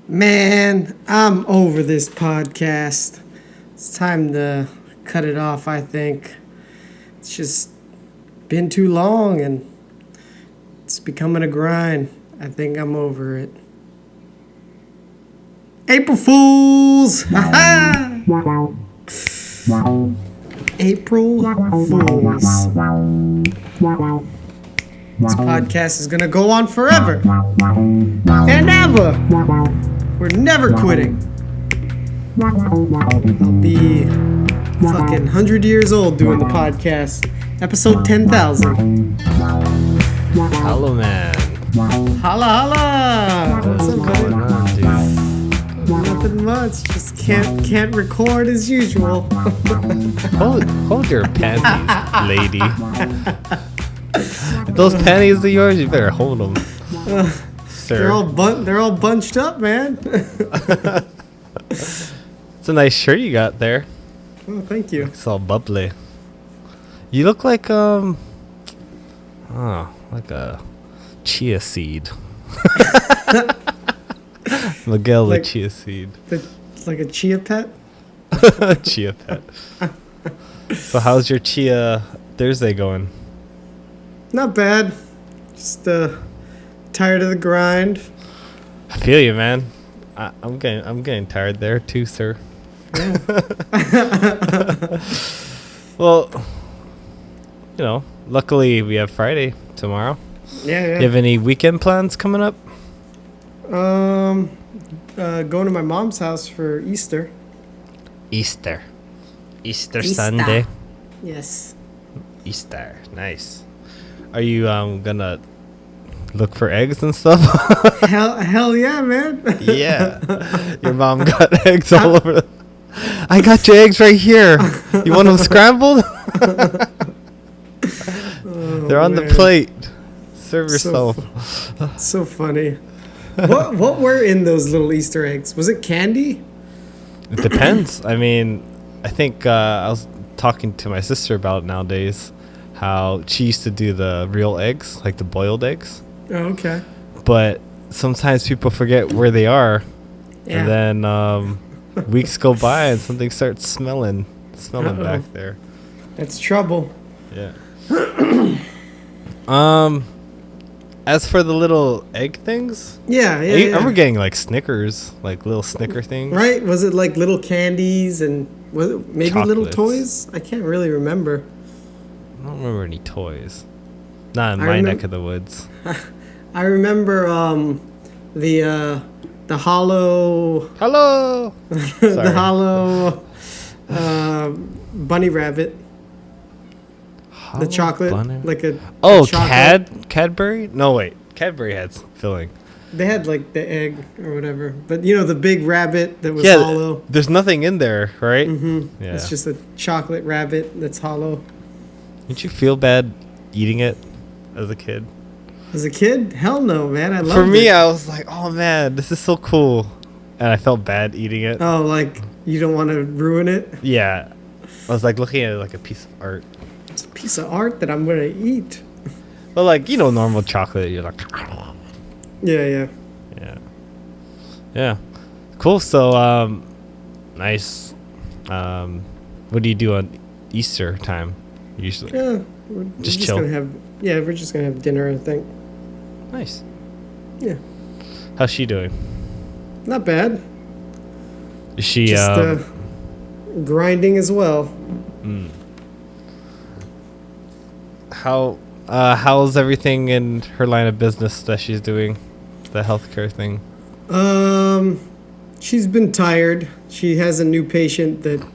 Man, I'm over this podcast. It's time to cut it off, I think. It's just been too long and it's becoming a grind. I think I'm over it. April Fools! Ha-ha! April Fools. This podcast is gonna go on forever and ever. We're never quitting. I'll be fucking 100 years old doing the podcast. Episode 10,000. Hello, man. Holla, holla. What's up, What's going buddy? on, dude? Nothing much. Just can't record as usual. Hold your panties, lady. If those panties are yours, you better hold them, sir. They're all bunched up, man. It's a nice shirt you got there. Oh, thank you. It's all bubbly. You look like like a chia seed. Miguel, Like- the chia seed. Like a chia pet. Chia pet. So how's your chia Thursday going? Not bad. Just tired of the grind. I feel you, man. I'm getting tired there too, sir. Well, luckily we have Friday tomorrow. Yeah. You have any weekend plans coming up? Going to my mom's house for Easter. Easter Easter. Sunday. Yes. Easter, nice. Are you gonna look for eggs and stuff? Hell yeah, man. Yeah. Your mom got eggs all over. I got your eggs right here. You want them scrambled? They're on the plate. Serve yourself. So funny. What were in those little Easter eggs? Was it candy? It depends. I mean, I think I was talking to my sister about nowadays how she used to do the real eggs, like the boiled eggs. Oh, okay. But sometimes people forget where they are. Yeah. And then weeks go by and something starts smelling Uh-oh. back there. That's trouble. Yeah. As for the little egg things, Yeah. I remember getting like Snickers, like little Snicker things. Right? Was it like little candies and was it maybe little Chocolates. toys? I can't really remember. I don't remember any toys. Not in I my remem- neck of the woods. I remember the hollow Hello. the Sorry. hollow bunny rabbit. Hollow The chocolate, bunny- like a Oh, chocolate. Cadbury? No, wait. Cadbury had some filling. They had like the egg or whatever, but the big rabbit that was Yeah, hollow. there's nothing in there, right? Mm-hmm. Yeah. It's just a chocolate rabbit that's hollow. Didn't you feel bad eating it as a kid? As a kid, hell no, man. I loved For me, it. I was like, oh man, this is so cool. And I felt bad eating it. Oh, like you don't want to ruin it. Yeah. I was like looking at it like a piece of art. It's a piece of art that I'm gonna eat. But like, normal chocolate, you're like, Yeah. yeah. Cool. So, nice. What do you do on Easter time usually? Yeah. We're Just chill. We're just gonna have dinner, I think. Nice. Yeah. How's she doing? Not bad. Is she, Just grinding as well. how's everything in her line of business that she's doing? The healthcare thing. She's been tired. She has a new patient that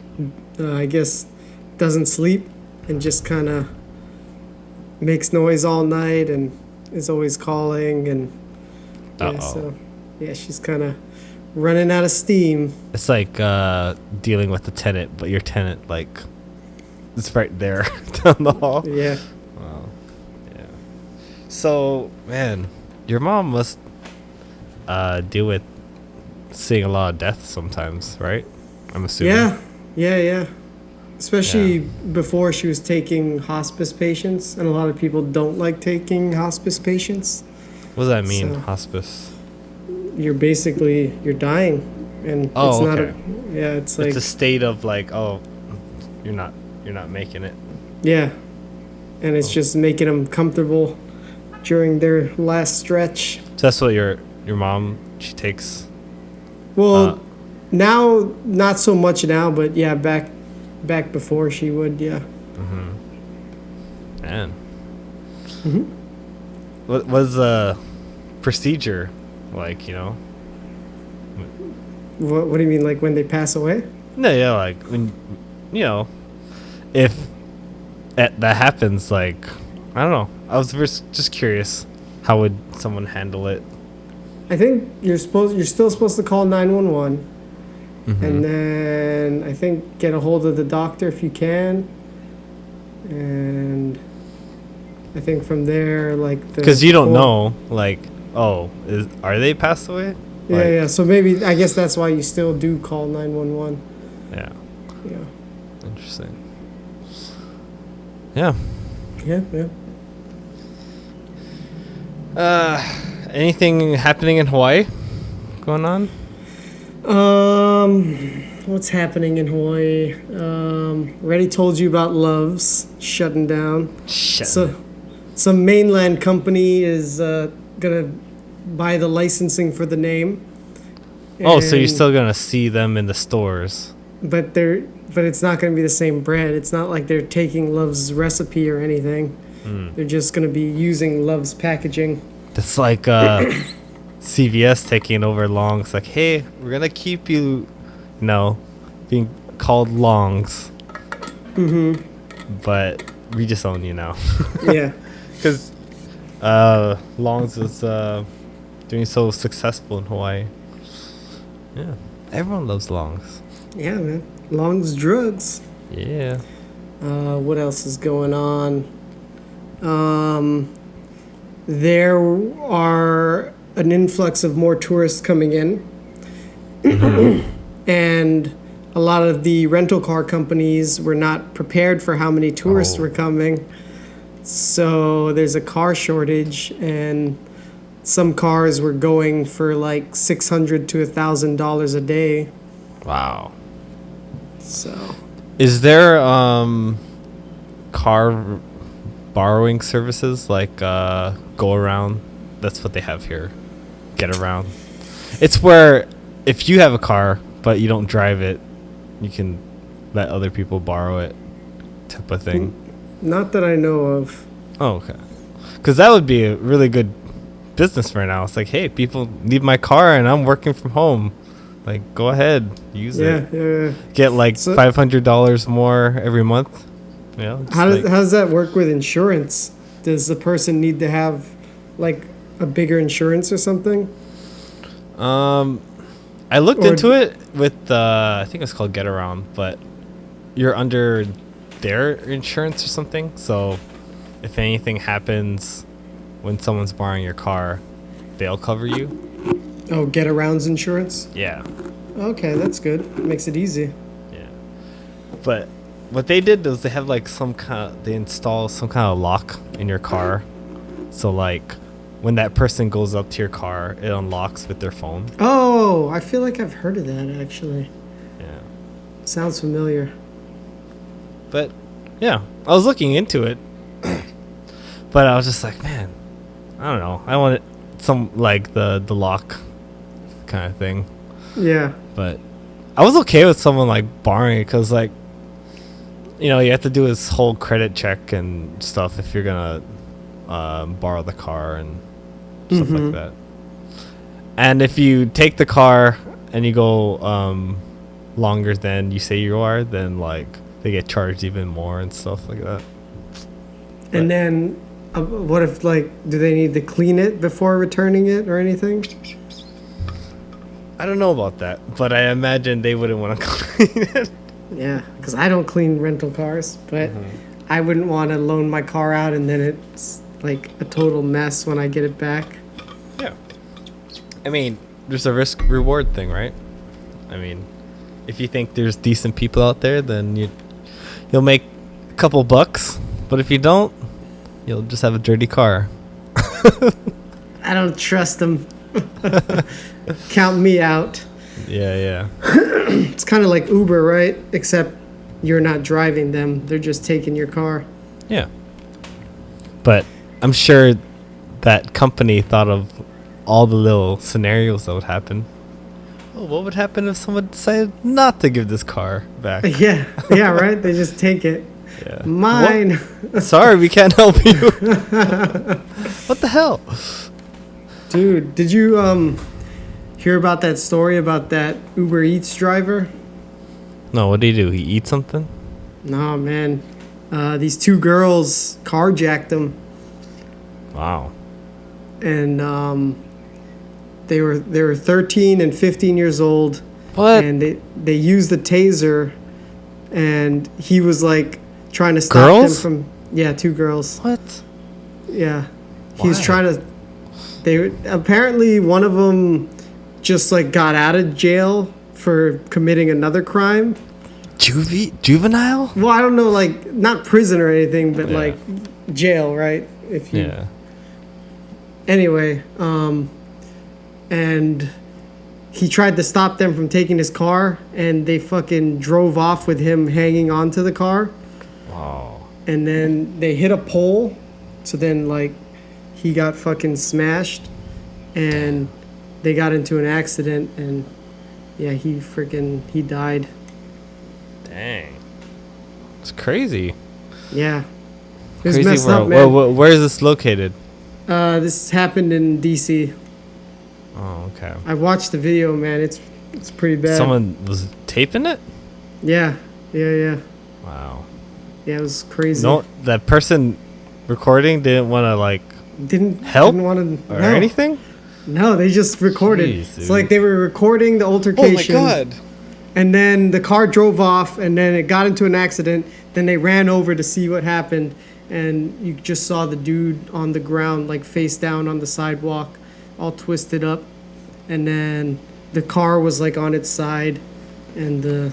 I guess doesn't sleep and just kind of makes noise all night and is always calling and she's kind of running out of steam. It's like dealing with the tenant, but your tenant, like, it's right there down the hall. Yeah. Wow. Yeah. So, man, your mom must deal with seeing a lot of death sometimes, right? I'm assuming. Yeah. Especially before she was taking hospice patients, and a lot of people don't like taking hospice patients. What does that mean, So- hospice? you're dying, and it's not okay. it's like It's a state of like, oh, you're not making it. yeah, and it's just making them comfortable during their last stretch. So that's what your mom, she takes. Well, now not so much now, but yeah, back before she would, yeah. Man. hmm What was the procedure like? What do you mean, like when they pass away? No, yeah, like when if that happens, like I don't know. I was just curious, how would someone handle it? I think you're still supposed to call 911, and then I think get a hold of the doctor if you can, and I think from there, like Because you don't know, like, are they passed away? Like, yeah. So maybe I guess that's why you still do call 911. Yeah. Yeah. Interesting. Yeah. Yeah. Anything happening in Hawaii going on? What's happening in Hawaii? Already told you about Love's shutting down. Shit. So, some mainland company is gonna buy the licensing for the name. So you're And- still gonna see them in the stores? but it's not gonna be the same bread. It's not like they're taking Love's recipe or anything. They're just gonna be using Love's packaging. It's like CVS taking over Longs. Like, hey, we're gonna keep you, being called Longs. But we just own you now. Yeah. Because Longs is doing so successful in Hawaii. Yeah, everyone loves Longs. Yeah, man. Long's drugs. Yeah. What else is going on? There are an influx of more tourists coming in. And a lot of the rental car companies were not prepared for how many tourists were coming. So there's a car shortage, and some cars were going for like $600 to $1,000 a day. Wow. So Is there car borrowing services like Go Around? That's what they have here. Get Around. It's where if you have a car but you don't drive it, you can let other people borrow it, type of thing. not that I know of. Oh, okay. Because that would be a really good business right now. It's like, hey, people need my car and I'm working from home. Like, go ahead, use it. Yeah. Get like So- $500 more every month. Just How like- does that work with insurance? Does the person need to have like a bigger insurance or something? I looked Or- into it with I think it's called Get Around, but you're under their insurance or something. So if anything happens when someone's borrowing your car, they'll cover you. Oh, Get Around's insurance? Yeah. Okay, that's good. Makes it easy. Yeah. But what they did was they install some kind of lock in your car. So like when that person goes up to your car, it unlocks with their phone. Oh, I feel like I've heard of that actually. Yeah. Sounds familiar. But yeah, I was looking into it. But I was just like, man, I don't know. I wanted some like the lock kind of thing. Yeah. But I was okay with someone like borrowing it because like, you have to do this whole credit check and stuff if you're gonna borrow the car and stuff like that. And if you take the car and you go longer than you say you are, then like they get charged even more and stuff like that. And then what if like do they need to clean it before returning it or anything? I don't know about that, but I imagine they wouldn't want to clean it. Yeah, because I don't clean rental cars, but I wouldn't want to loan my car out and then it's like a total mess when I get it back. Yeah. I mean, there's a risk reward thing, right? I mean, if you think there's decent people out there, then you'll make a couple bucks, but if you don't, you'll just have a dirty car. I don't trust them. Count me out. Yeah. It's kind of like Uber, right? Except you're not driving them. They're just taking your car. Yeah. But I'm sure that company thought of all the little scenarios that would happen. Oh, what would happen if someone decided not to give this car back? Yeah, right? They just take it. Yeah. Mine. Sorry, we can't help you. What the hell? Dude, did you hear about that story about that Uber Eats driver? No, what did he do? He eat something? No, man. These two girls carjacked him, Wow. and they were 13 and 15 years old. What? And they used the taser, and he was like trying to stop Girls? them from two girls. What? Yeah, he was Why? trying to. They apparently one of them just like got out of jail for committing another crime. Juvenile? Well, I don't know, like not prison or anything, but Yeah. like jail, right? If you. Yeah. Anyway, and he tried to stop them from taking his car, and they fucking drove off with him hanging onto the car. Wow. And then they hit a pole, so then like he got fucking smashed, and they got into an accident, and yeah, he died. Dang. It's crazy. Yeah, it was Crazy messed world. up, man. Well, where is this located? This happened in DC. Oh, okay. I watched the video, man. It's pretty bad. Someone was taping it? Yeah. Wow. Yeah, it was crazy. No, that person recording didn't want to like Didn't help didn't want to or anything? No, they just recorded. Jeez, It's like they were recording the Oh altercation. And then the car drove off, and then it got into an accident. Then they ran over to see what happened, and you just saw the dude on the ground, like face down on the sidewalk, all twisted up. And then the car was like on its side, and the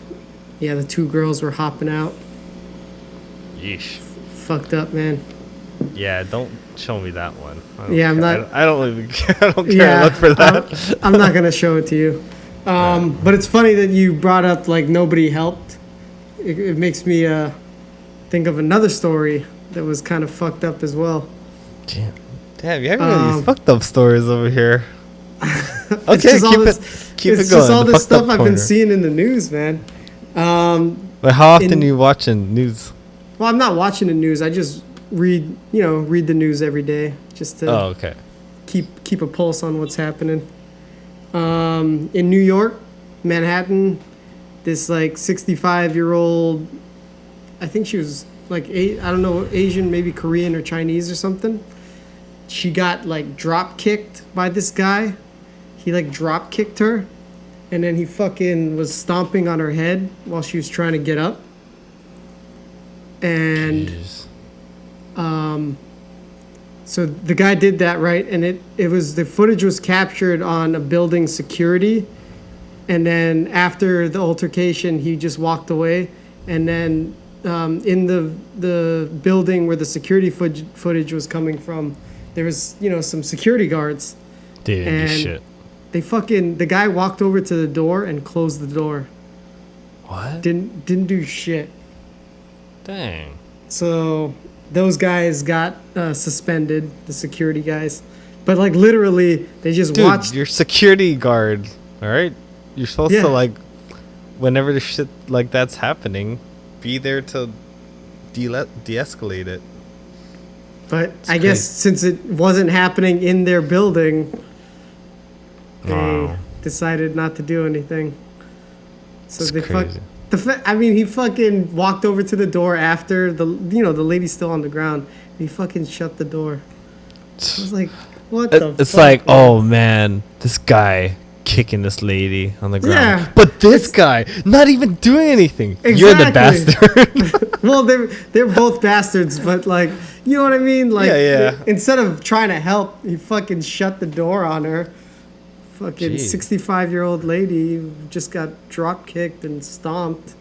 two girls were hopping out. Yeesh. Fucked up, man. Yeah, don't show me that one. Yeah, I'm not. I don't even care. I don't care. Look for that. I'm not gonna show it to you. But it's funny that you brought up like nobody helped. It makes me think of another story that was kind of fucked up as well. Damn, you have these fucked up stories over here. Okay, keep it going. It's just all the this fucked up stuff I've corner. been seeing in the news, man. But how often are you watching news? Well, I'm not watching the news. I just read the news every day just to Okay. keep a pulse on what's happening. In New York, Manhattan, this like 65-year-old, I think she was like I don't know, Asian, maybe Korean or Chinese or something. She got like drop kicked by this guy. He like drop kicked her, and then he fucking was stomping on her head while she was trying to get up. And Jeez. so the guy did that, right? And it was, the footage was captured on a building security. And then after the altercation, he just walked away. And then in the building where the security footage was coming from, there was, some security guards. Didn't do And shit. the guy walked over to the door and closed the door. What? Didn't do shit. Dang. So those guys got suspended, the security guys. But like literally, they just Dude, watched. your security guard, all right? You're supposed Yeah. to like, whenever the shit like that's happening, be there to de-escalate it. But It's I guess crazy. since it wasn't happening in their building, they Wow. decided not to do anything. So It's they crazy. he fucking walked over to the door after the lady's still on the ground. And he fucking shut the door. I was like, what the It's fuck, like, man? oh man, this guy kicking this lady on the ground. Yeah. But this guy not even doing anything. You're the Exactly. bastard. Well, they're both bastards, but like, you know what I mean? Like, Yeah. instead of trying to help, he fucking shut the door on her. Fucking Jeez. 65-year-old lady who just got drop kicked and stomped.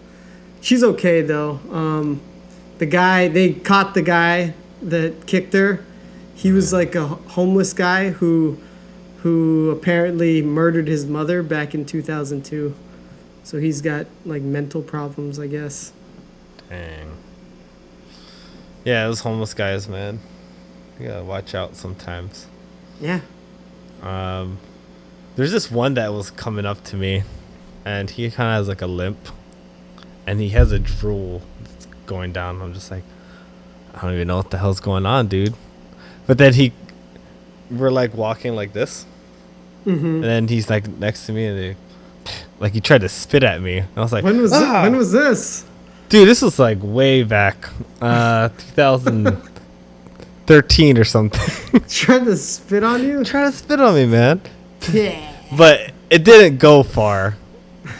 She's okay though. They caught the guy that kicked her. He was like a homeless guy who who apparently murdered his mother back in 2002. So he's got like mental problems, I guess. Dang. Yeah, those homeless guys, man. You gotta watch out sometimes. Yeah. There's this one that was coming up to me, and he kind of has like a limp, and he has a drool that's going down. I'm just like, I don't even know what the hell's going on, dude. But then we're like walking like this, and then he's like next to me, and he tried to spit at me. And I was like, when was this? Dude, this was like way back, 2013 or something. Trying to spit on you? Trying to spit on me, man. Yeah. But it didn't go far.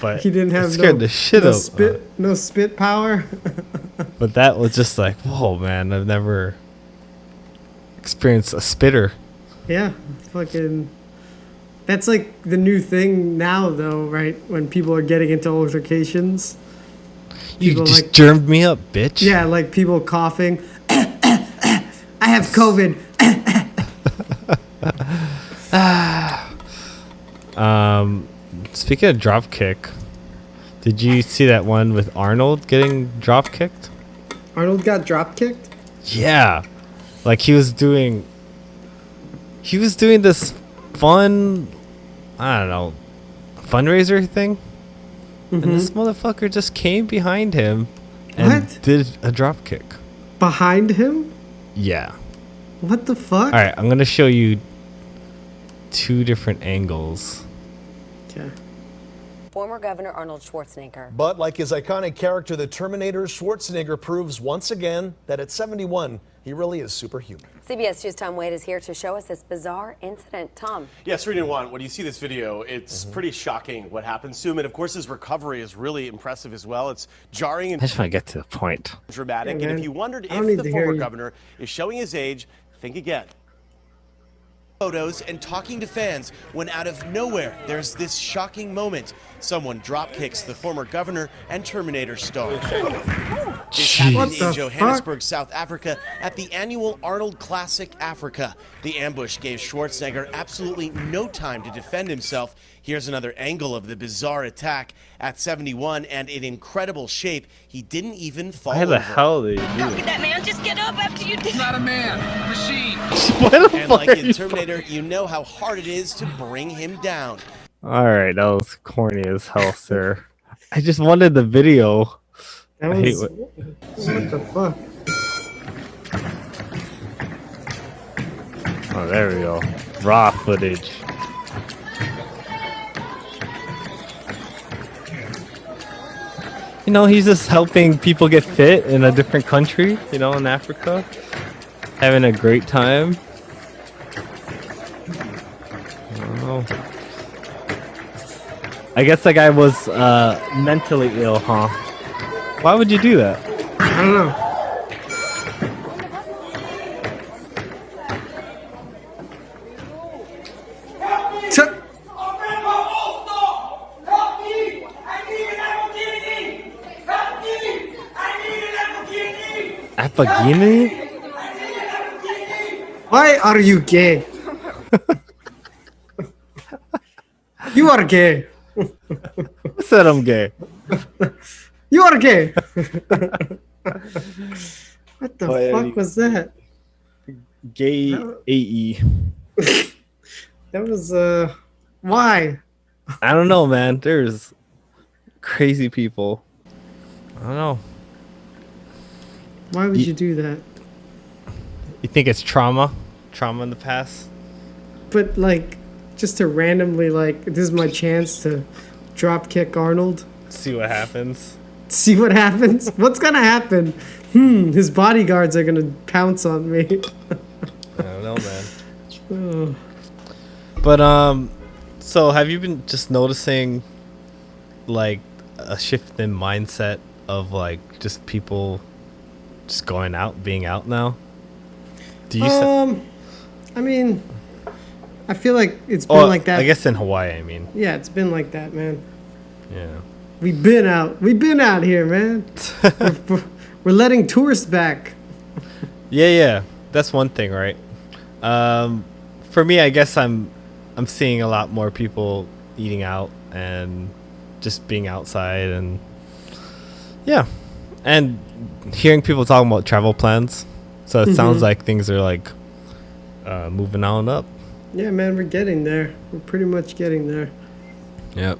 But he didn't have the shit out. No spit power. But that was just like, whoa, man! I've never experienced a spitter. Yeah, fucking. That's like the new thing now, though, right? When people are getting into altercations. You just like, germed me up, bitch. Yeah, like people coughing. I have COVID. Speaking of drop kick, did you see that one with Arnold getting drop kicked? Arnold got drop kicked? Yeah. Like he was doing this fun, I don't know, fundraiser thing. And this motherfucker just came behind him and did a drop kick. Behind him? Yeah. What the fuck? All right, I'm going to show you two different angles. Okay. Former Governor Arnold Schwarzenegger. But like his iconic character, the Terminator, Schwarzenegger proves once again that at 71, he really is superhuman. CBS 2's Tom Wade is here to show us this bizarre incident. Tom. Yes, 3 and 1. When you see this video, it's pretty shocking what happens to him. And of course, his recovery is really impressive as well. It's jarring and I just want to get to the point. dramatic. Yeah, and if you wondered if the former governor is showing his age, think again. Photos and talking to fans when out of nowhere there's this shocking moment. Someone drop kicks the former governor and Terminator star. This happened in Johannesburg, South Africa at the annual Arnold Classic Africa. The ambush gave Schwarzenegger absolutely no time to defend himself. Here's another angle of the bizarre attack. At 71 and in incredible shape, he didn't even fall over. How the hell did you do How could that man just get up after you did? He's not a man, machine. And like in Terminator, you know how hard it is to bring him down. All right, that was corny as hell, sir. I just wanted the video. That was, what the fuck? Oh, there we go. Raw footage. You know, he's just helping people get fit in a different country, you know, in Africa. Having a great time. I don't know. I guess that guy was mentally ill, huh? Why would you do that? I don't know. Apagini? Why are you gay? You are gay. I said I'm gay. You are gay. What the fuck was that? Gay AE. That was why? I don't know, man. There's crazy people. I don't know. Why would you do that? You think it's trauma? Trauma in the past? But like, just to randomly like, this is my chance to drop kick Arnold. See what happens. See what happens? What's gonna happen? His bodyguards are gonna pounce on me. I don't know, man. Oh. But so have you been just noticing like a shift in mindset of like just people just going out, being out now? Do you I mean, I feel like it's been like that. I guess in Hawaii, I mean. Yeah, it's been like that, man. Yeah. We've been out here, man. we're letting tourists back. Yeah. That's one thing, right? For me, I guess I'm I'm seeing a lot more people eating out and just being outside, and yeah, and hearing people talking about travel plans. So it sounds like things are like moving on up. Yeah, man, we're getting there. We're pretty much getting there. Yep.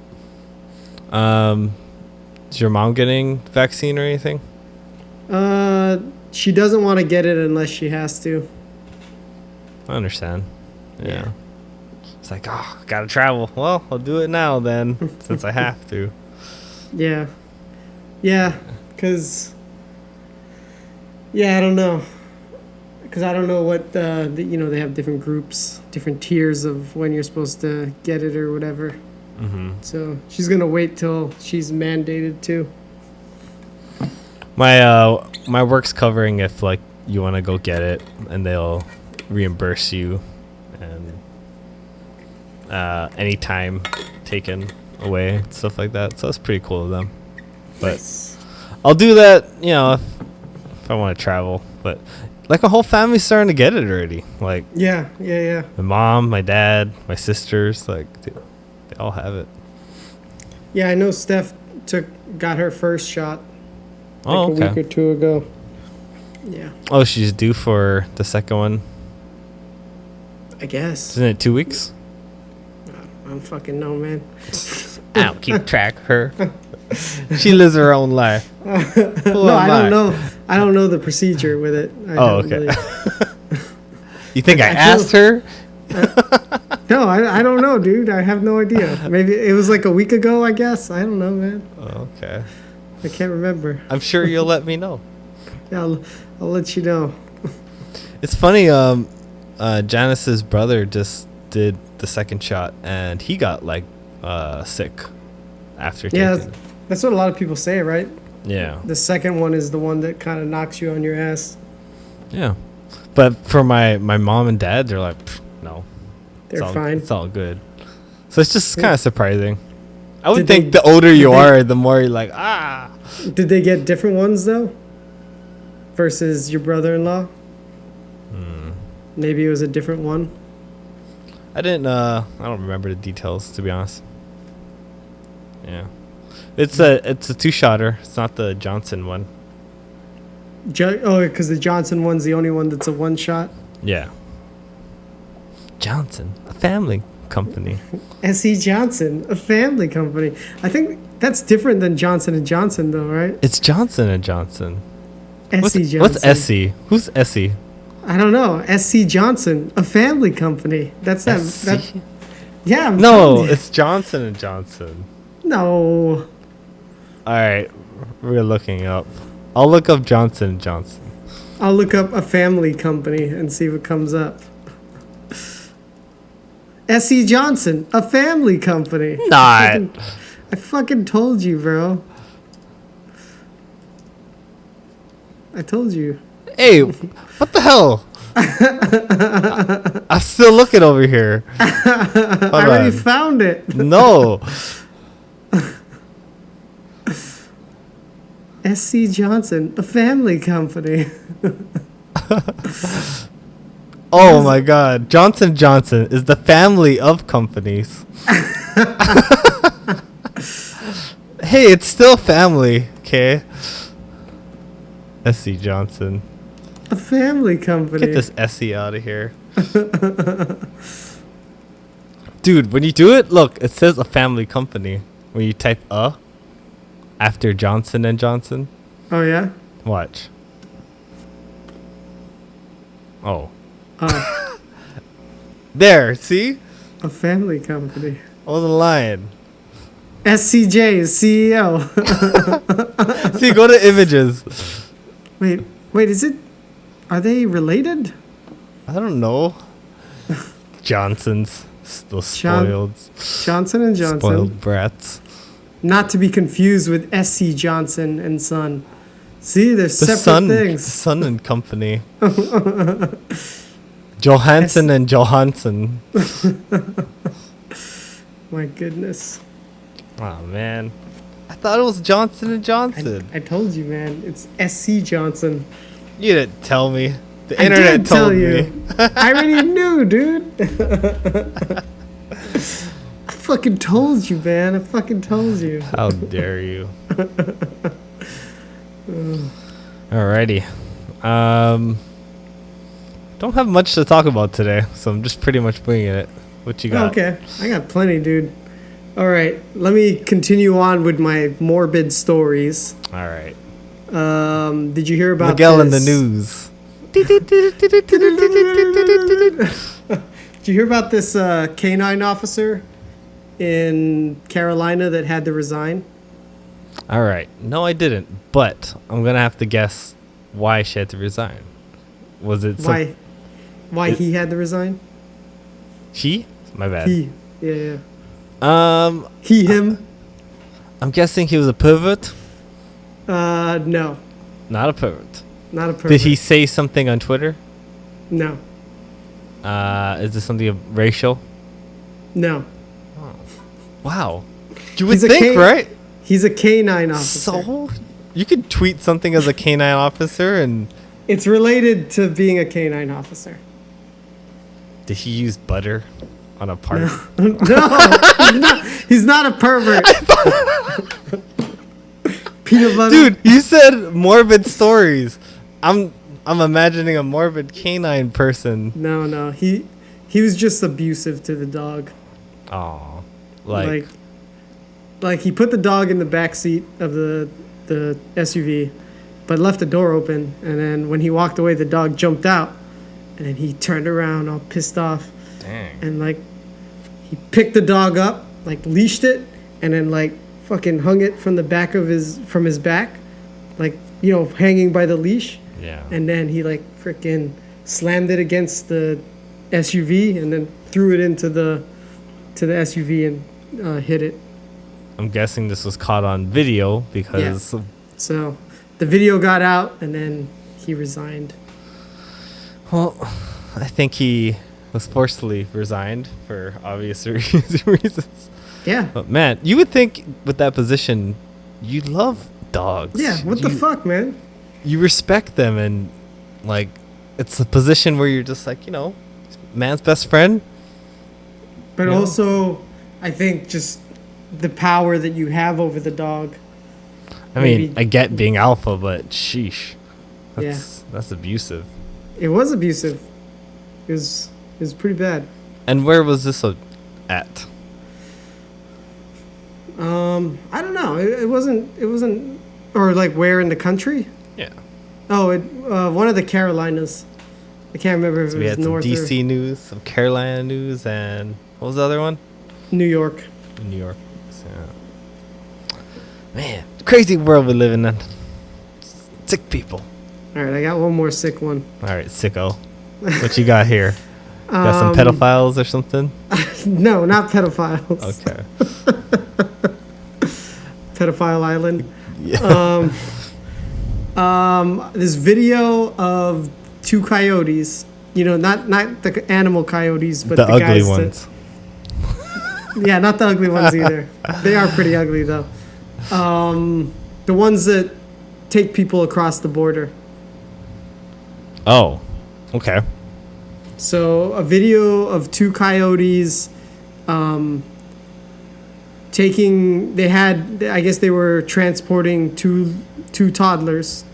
Is your mom getting vaccine or anything? She doesn't want to get it unless she has to. I understand. Yeah. It's like, oh, gotta travel. Well, I'll do it now then, since I have to. Yeah. Yeah, because... Yeah, I don't know. Because I don't know what, they have different groups, different tiers of when you're supposed to get it or whatever. So she's going to wait till she's mandated to. My work's covering if, like, you want to go get it, and they'll reimburse you, and any time taken away, stuff like that. So that's pretty cool of them. But Nice. I'll do that, if I want to travel. But like my whole family's starting to get it already. Like Yeah. my mom, my dad, my sisters, like they all have it. Yeah, I know Steph got her first shot Oh, a okay. week or two ago. Yeah, Oh, she's due for the second one. I guess. Isn't it 2 weeks? I don't fucking know, man. I don't keep track of her. She lives her own life. No, I don't know. I don't know the procedure with it. Oh, haven't okay. You think I I feel- asked her? No, I don't know, dude. I have no idea. Maybe it was like a week ago, I guess. I don't know, man. Oh, okay. I can't remember. I'm sure you'll let me know. Yeah, I'll let you know. It's funny. Janice's brother just did the second shot, and he got like sick after Yeah, taking. that's what a lot of people say, right? Yeah. The second one is the one that kind of knocks you on your ass. Yeah. But for my mom and dad, they're like, "Pff, no, They're it's all, fine. It's all good." So it's just kind of surprising. I would Did think they- the older you did they- are, the more you're like, ah. Did they get different ones though? Versus your brother-in-law? Maybe it was a different one. I didn't. I don't remember the details, to be honest. Yeah. It's a 2-shotter. It's not the Johnson one. Because the Johnson one's the only one that's a one-shot. Yeah. Johnson, a family company. S.E. Johnson, a family company. I think that's different than Johnson & Johnson, though, right? It's Johnson & Johnson. S.E. Johnson. What's Essie? Who's Essie? I don't know. S.C. Johnson, a family company. That's that. SC? Yeah. I'm No, telling you. it's Johnson & Johnson. No. All right, we're looking up. I'll look up Johnson & Johnson. I'll look up a family company and see what comes up. S.E. Johnson, a family company. Not. I fucking told you, bro. I told you. Hey, what the hell? I'm still looking over here. I already found it. No. S.C. Johnson, a family company. Oh my God. Johnson & Johnson is the family of companies. Hey, it's still family, okay? S.C. Johnson. A family company. Get this Essie out of here. Dude, when you do it, look, it says a family company. When you type after Johnson & Johnson. Oh, yeah? Watch. Oh. There, see? A family company. I wasn't lying. SCJ is CEO. See, go to images. Wait, is it... Are they related? I don't know. Johnsons. Those spoiled. Johnson & Johnson. Spoiled brats. Not to be confused with S.C. Johnson and Son. See, they're The separate Sun. The things. Sun and Company. Johansson and Johansson. My goodness. Oh, man. I thought it was Johnson & Johnson. I told you, man. It's S.C. Johnson. You didn't tell me. The I internet did tell told you. me. I already knew, dude. I fucking told you, man. I fucking told you. How dare you? Alrighty. Don't have much to talk about today, so I'm just pretty much winging it. What you got? Okay, I got plenty, dude. All right, let me continue on with my morbid stories. All right. Did you hear about Miguel in this? the news? Did you hear about this canine officer in Carolina that had to resign? All right. No, I didn't. But I'm gonna have to guess why she had to resign. Was it Why he had to resign? He? My bad. He. Yeah. Him. I'm guessing he was a pervert. No. Not a pervert. Not a pervert. Did he say something on Twitter? No. Is this something racial? No. Wow. You would He's a think, right? He's a canine officer. So you could tweet something as a canine officer, and It's related to being a canine officer. did he use butter on a part? No, he's not a pervert. Peanut butter. Dude, you said morbid stories. I'm imagining a morbid canine person. No. He was just abusive to the dog. Oh, Like he put the dog in the back seat of the SUV, but left the door open. And then when he walked away, the dog jumped out, and then he turned around all pissed off. dang. And like he picked the dog up, like leashed it, and then like fucking hung it from the back of his back, like, you know, hanging by the leash. Yeah. And then he like freaking slammed it against the SUV and then threw it into the SUV and hit it. I'm guessing this was caught on video because So the video got out and then he resigned. well, I think he was forcefully resigned for obvious reasons. Yeah. But man, you would think with that position, you love dogs. Yeah, what the fuck, man? You respect them, and like it's a position where you're just like, you know, man's best friend. But Yeah. also, I think just the power that you have over the dog. I mean, Maybe- I get being alpha, but sheesh. That's abusive. It was abusive. It was pretty bad. And where was this at? I don't know. It wasn't, or like where in the country? Yeah. Oh, one of the Carolinas. I can't remember if So it we was had some North DC news, some Carolina news, and what was the other one? or New York. New York. Yeah. Man, crazy world we live in. Sick people. All right, I got one more sick one. All right, sicko. What you got here? Got some pedophiles or something? No, not pedophiles. Okay. Pedophile Island. Yeah. This video of two coyotes. You know, not the animal coyotes, but the the ugly guys ones. Yeah, not the ugly ones either. They are pretty ugly though. The ones that take people across the border. Oh, okay. So a video of two coyotes I guess they were transporting two toddlers,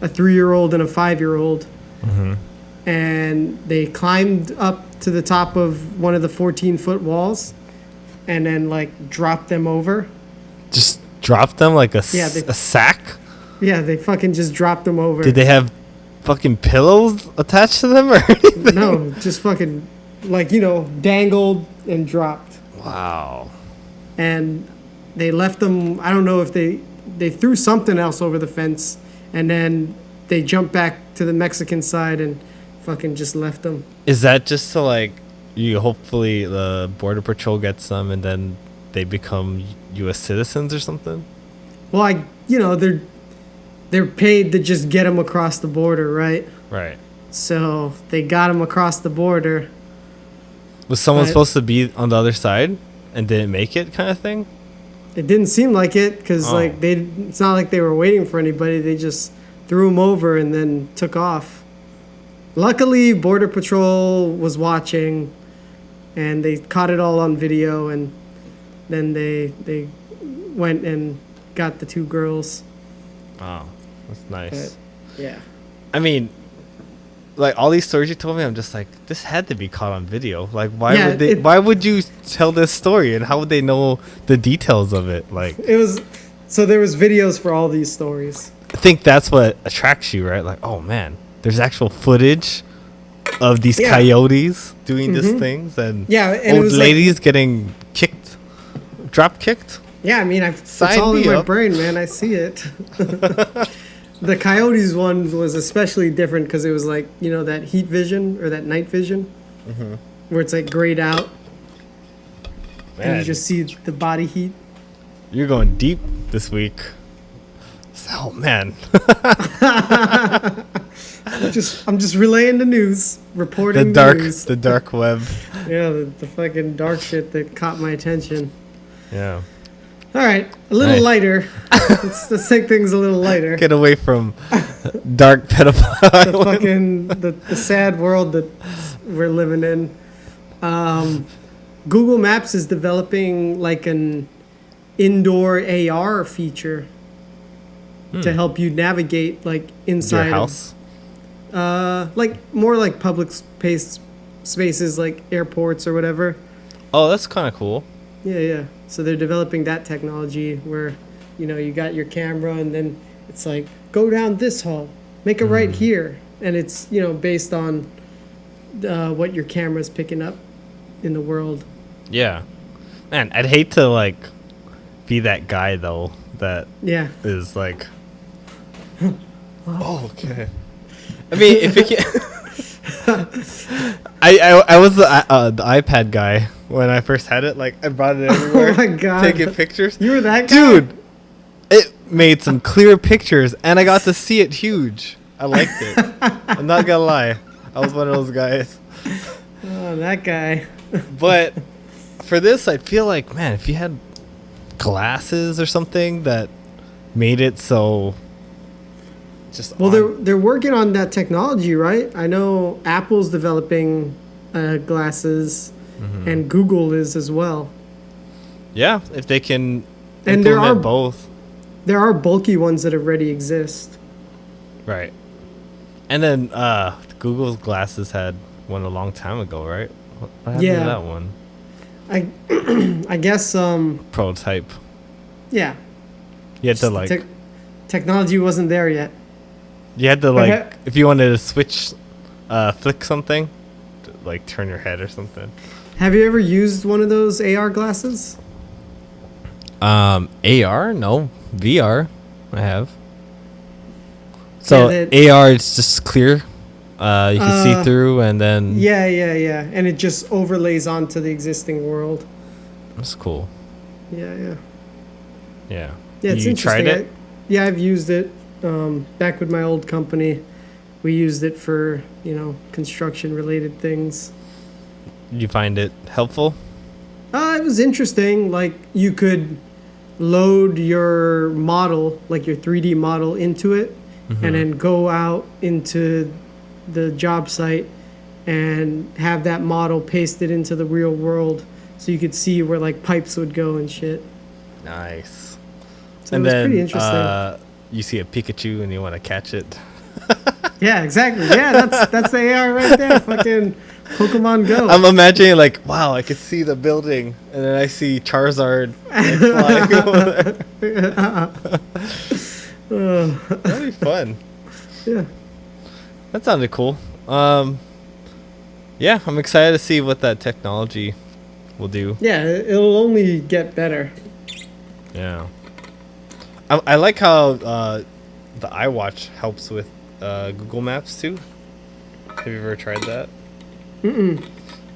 a 3-year-old and a 5-year-old. Mm-hmm. And they climbed up to the top of one of the 14-foot walls and then like dropped them over. Just dropped them like a Yeah, sack? Yeah, they fucking just dropped them over. Did they have fucking pillows attached to them or anything? No, just fucking like, you know, dangled and dropped. Wow. And they left them. I don't know if they threw something else over the fence, and then they jumped back to the Mexican side and fucking just left them. Is that just to like hopefully the border patrol gets them and then they become U.S. citizens or something? Well, they're paid to just get them across the border, right? Right. So they got them across the border. Was someone But- supposed to be on the other side and didn't make it, kind of thing? It didn't seem like it because Oh. it's not like they were waiting for anybody. They just threw them over and then took off. Luckily, Border Patrol was watching, and they caught it all on video, and then they went and got the 2 girls. Oh, that's nice. But, yeah. I mean, like all these stories you told me, I'm just like, this had to be caught on video. Like, why Yeah, would they? Why would you tell this story, and how would they know the details of it? Like, It was so there was videos for all these stories. I think that's what attracts you, right? Like, oh man, there's actual footage of these Yeah. coyotes doing these things, and Yeah, and it old was ladies getting kicked, drop kicked. Yeah, I mean, it's Sign all in me my up. brain, man. I see it. The coyotes one was especially different because it was like, you know, that heat vision or that night vision, where it's like grayed out, and Man, you just see the body heat. you're going deep this week. Oh man, I'm just relaying the news, reporting the news. dark web. Yeah, the fucking dark shit that caught my attention. Yeah, All right, a little Nice. lighter. let's take things a little lighter. get away from dark pedophile. The fucking the sad world that we're living in. Google Maps is developing like an indoor AR feature to help you navigate like inside Your of- house. like more like public spaces like airports or whatever. Oh, that's kind of cool. Yeah. So they're developing that technology where, you know, you got your camera and then it's like, go down this hall, make a right here. And it's, you know, based on what your camera's picking up in the world. Yeah, man, I'd hate to like be that guy though that Yeah. is like, oh, okay. I mean, if it can, I was the iPad guy when I first had it. Like, I brought it everywhere. Oh my God. Taking pictures. You were that guy? Dude, it made some clear pictures, and I got to see it huge. I liked it. I'm not gonna lie, I was one of those guys. Oh, that guy. But for this, I feel like, man, if you had glasses or something that made it so just Well, on- they're working on that technology, right? I know Apple's developing glasses, and Google is as well. yeah, if they can And there implement are- both, There are bulky ones that already exist. right? And then Google's glasses had one a long time ago, right? What happened Yeah. to that one? I guess Prototype. yeah. You had to like, Technology wasn't there yet. you had to like, Okay. if you wanted to switch, flick something, to, like turn your head or something. Have you ever used one of those AR glasses? AR? No. VR. I have. So Yeah, AR is just clear. You can see through, and then Yeah. And it just overlays onto the existing world. that's cool. Yeah. Yeah. Yeah, it's you interesting. tried it? Yeah, I've used it. Back with my old company, we used it for, you know, construction related things. Did you find it helpful? It was interesting. Like, you could load your model, like your 3D model, into it, and then go out into the job site and have that model pasted into the real world, so you could see where like pipes would go and shit. Nice. So And it was then pretty interesting. you see a Pikachu and you want to catch it. Yeah, exactly. Yeah, that's the AR right there. Fucking Pokemon Go. I'm imagining like, wow, I could see the building, and then I see Charizard like, flying over there. That'd be fun. Yeah. That sounded cool. Yeah, I'm excited to see what that technology will do. Yeah, it'll only get better. Yeah. I like how the iWatch helps with Google Maps too. Have you ever tried that? I don't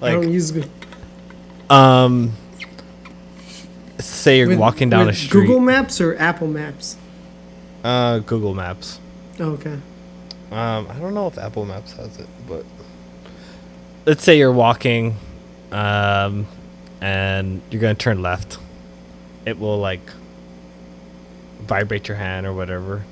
Like, use say you're walking down a with street. Google Maps or Apple Maps. Google Maps. Oh, okay. I don't know if Apple Maps has it, but let's say you're walking, and you're gonna turn left. It will like vibrate your hand or whatever,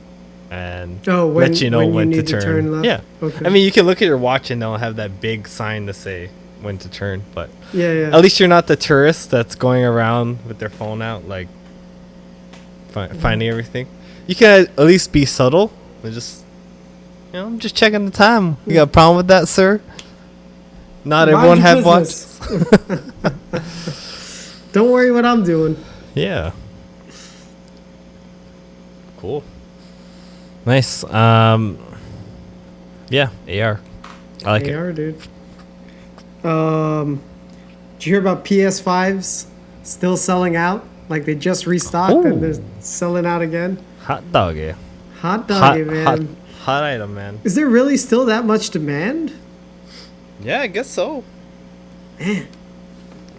and Oh, let you know when you when to need to turn. turn left? Yeah. Okay. I mean, you can look at your watch and they'll have that big sign to say when to turn. But Yeah. at least you're not the tourist that's going around with their phone out, like finding everything. You can at least be subtle and just, I'm just checking the time. You got a problem with that, sir? Not Mind everyone your had watches. Don't worry what I'm doing. Yeah. Cool. Nice. Yeah, AR. I like They are, dude. Did you hear about PS5s still selling out? Like they just restocked and they're selling out again. Hot doggy. Hot doggy, man. Hot item, man. Is there really still that much demand? Yeah, I guess so. Man.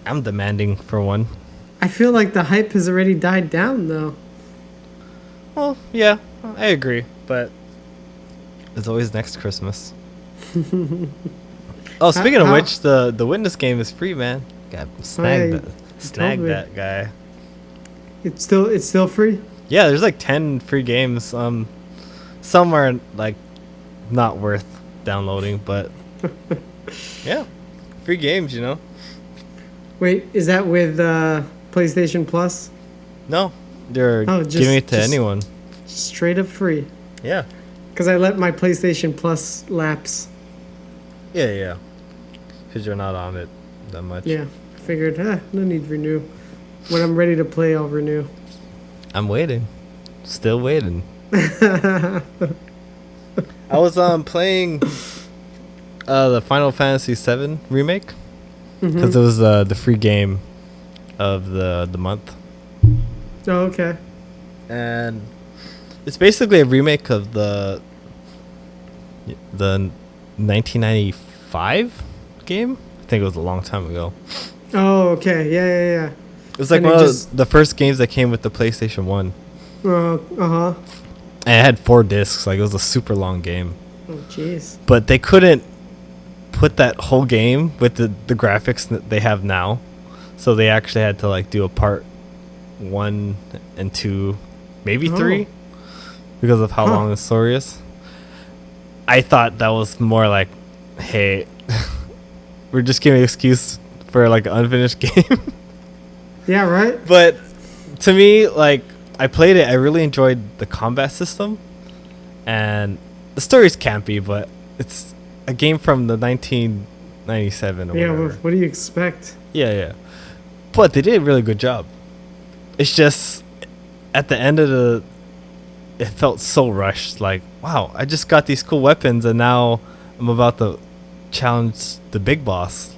I'm demanding for one. I feel like the hype has already died down, though. Well, yeah, I agree, but it's always next Christmas. Oh, speaking of which, the Witness game is free, man. Got snag that guy. It's still free? Yeah, there's like 10 free games. Some are like not worth downloading, but yeah, free games, you know. Wait, is that with PlayStation Plus? No, they're giving it to anyone. Straight up free. Yeah. Because I let my PlayStation Plus lapse. Yeah. Because you're not on it that much. Yeah, figured, no need to renew. When I'm ready to play, I'll renew. I'm waiting. Still waiting. I was playing the Final Fantasy VII remake because it was the free game of the month. Oh, okay. And it's basically a remake of the 1995 game. I think it was a long time ago. Oh, okay. Yeah. It was like one of the first games that came with the PlayStation 1. Uh-huh. And it had 4 discs. Like, it was a super long game. Oh, jeez. But they couldn't put that whole game with the graphics that they have now. So they actually had to, like, do a part 1 and 2, maybe 3, because of how long the story is. I thought that was more like, hey, we're just giving an excuse for, like, an unfinished game. Yeah, right? But to me, like, I played it. I really enjoyed the combat system. And the story's campy, but it's a game from the 1997 or whatever. What do you expect? Yeah. But they did a really good job. It's just, at the end of it felt so rushed. Like, wow, I just got these cool weapons and now I'm about to challenge the big boss.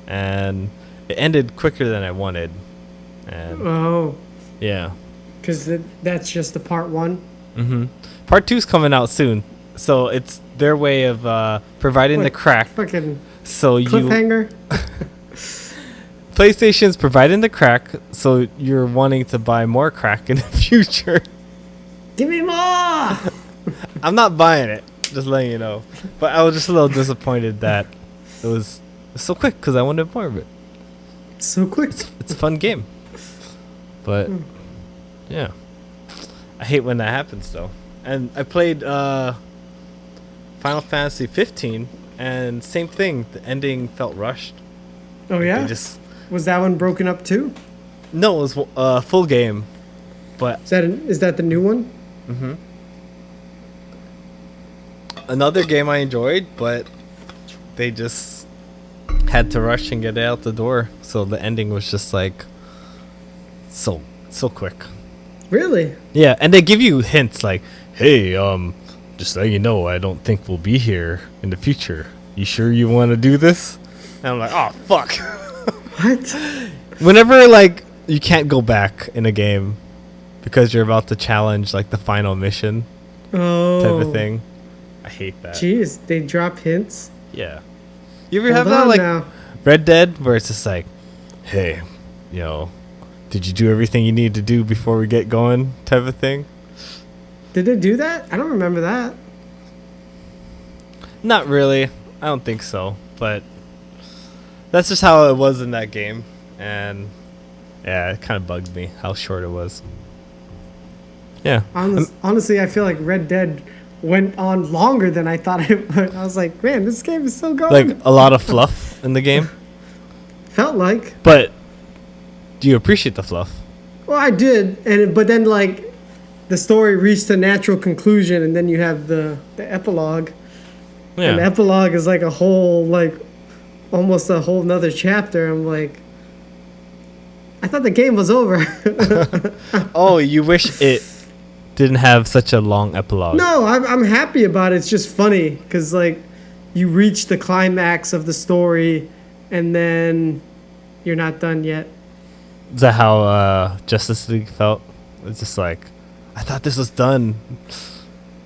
And it ended quicker than I wanted. And yeah. Because that's just the part 1? Mm-hmm. Part 2's coming out soon. So it's their way of providing the crack. Fucking so cliffhanger? PlayStation's providing the crack, so you're wanting to buy more crack in the future. Give me more! I'm not buying it, just letting you know. But I was just a little disappointed that it was so quick because I wanted more of it. So quick. It's a fun game. But yeah, I hate when that happens though. And I played Final Fantasy 15, and same thing. The ending felt rushed. Oh yeah. Was that one broken up too? No, it was a full game. But is that the new one? Mm-hmm. Another game I enjoyed, but they just had to rush and get it out the door. So the ending was just like so quick. Really? Yeah, and they give you hints like, hey, just so you know, I don't think we'll be here in the future. You sure you want to do this? And I'm like, oh, fuck. What? Whenever, like, you can't go back in a game because you're about to challenge, like, the final mission type of thing. I hate that. Jeez, they drop hints? Yeah. You ever have that, like, Red Dead, where it's just like, hey, you know, did you do everything you need to do before we get going type of thing? Did they do that? I don't remember that. Not really. I don't think so. But that's just how it was in that game. And yeah, it kind of bugged me how short it was. Yeah. Honestly, I feel like Red Dead went on longer than I thought it would. I was like, man, this game is still going. Like a lot of fluff. in the game. Felt like. But do you appreciate the fluff? Well, I did, but then like the story reached a natural conclusion, and then you have the epilogue. Yeah. And the epilogue is like a whole almost a whole nother chapter. I'm like, I thought the game was over. Oh, you wish it didn't have such a long epilogue. No, I'm happy about it. It's just funny because like you reach the climax of the story, and then you're not done yet. Is that how Justice League felt? It's just like, I thought this was done.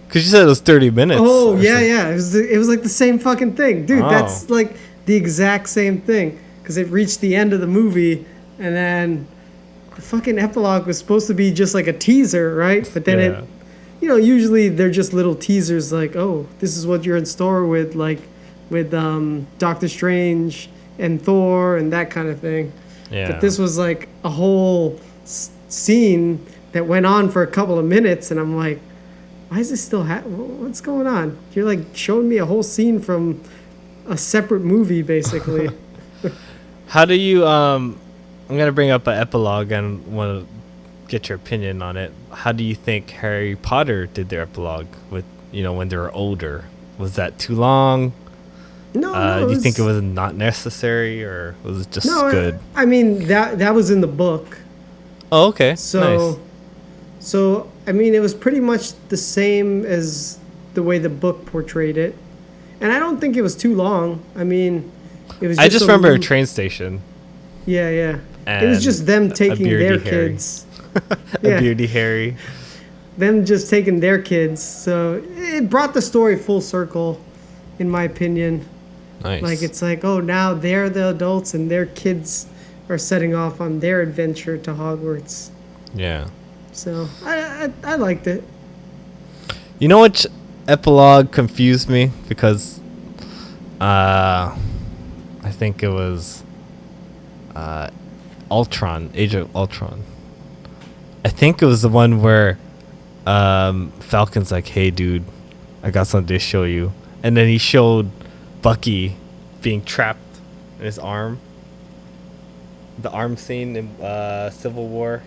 Because you said it was 30 minutes. Oh, yeah. It was like the same fucking thing. Dude, Oh. that's like the exact same thing. Because it reached the end of the movie, and then the fucking epilogue was supposed to be just like a teaser, right? But then Yeah. usually they're just little teasers like, oh, this is what you're in store with, like with Doctor Strange and Thor and that kind of thing. Yeah. But this was like a whole scene that went on for a couple of minutes, and I'm like, why is this still what's going on? You're like showing me a whole scene from a separate movie, basically. How do you, I'm going to bring up an epilogue and want to get your opinion on it. How do you think Harry Potter did their epilogue with, when they were older? Was that too long? No, do you think it was not necessary, or was it just no, good? I mean, that was in the book. Oh, okay. So, nice. so I mean, it was pretty much the same as the way the book portrayed it, and I don't think it was too long. I mean, it was. I just a remember a little- train station. Yeah. It was just them taking their beardy Harry. kids. A beardy Harry. Them just taking their kids. So it brought the story full circle, in my opinion. Nice. Like it's like, oh, now they're the adults and their kids are setting off on their adventure to Hogwarts. Yeah. So I liked it. You know which epilogue confused me? Because I think it was Ultron, Age of Ultron. I think it was the one where Falcon's like, hey dude, I got something to show you. And then he showed Bucky being trapped in his arm. The arm scene in Civil War.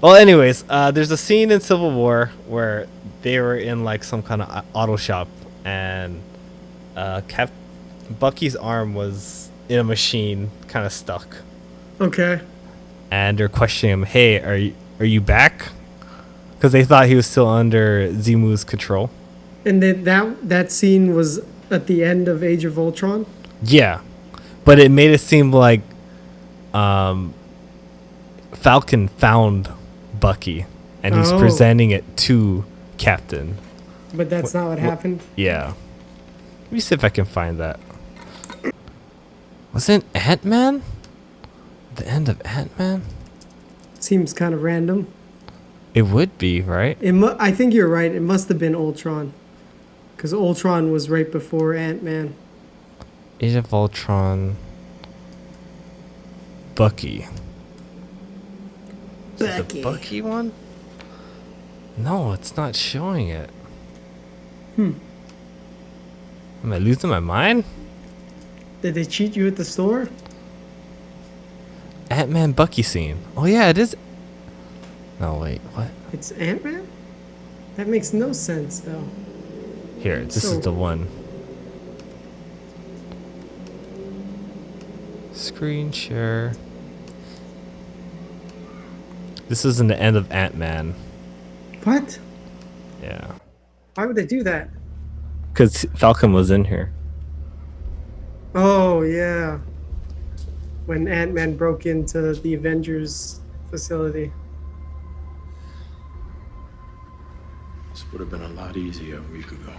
Well, anyways, there's a scene in Civil War where they were in like some kind of auto shop, and Bucky's arm was in a machine, kind of stuck. Okay. And they're questioning him, hey, are you back? Because they thought he was still under Zemu's control. And that scene was at the end of Age of Ultron? Yeah. But it made it seem like Falcon found Bucky, and he's presenting it to Captain. But that's not what happened? Yeah. Let me see if I can find that. Was it Ant-Man? The end of Ant-Man? Seems kind of random. It would be, right? I think you're right. It must have been Ultron. Because Ultron was right before Ant-Man. Age of Ultron. Bucky. Is it the Bucky one? No, it's not showing it. Am I losing my mind? Did they cheat you at the store? Ant-Man Bucky scene. Oh yeah, it is. No, wait, what? It's Ant-Man? That makes no sense, though. Here, this is the one. Screen share. This isn't the end of Ant-Man. What? Yeah. Why would they do that? Because Falcon was in here. Oh, yeah. When Ant-Man broke into the Avengers facility. This would have been a lot easier a week ago.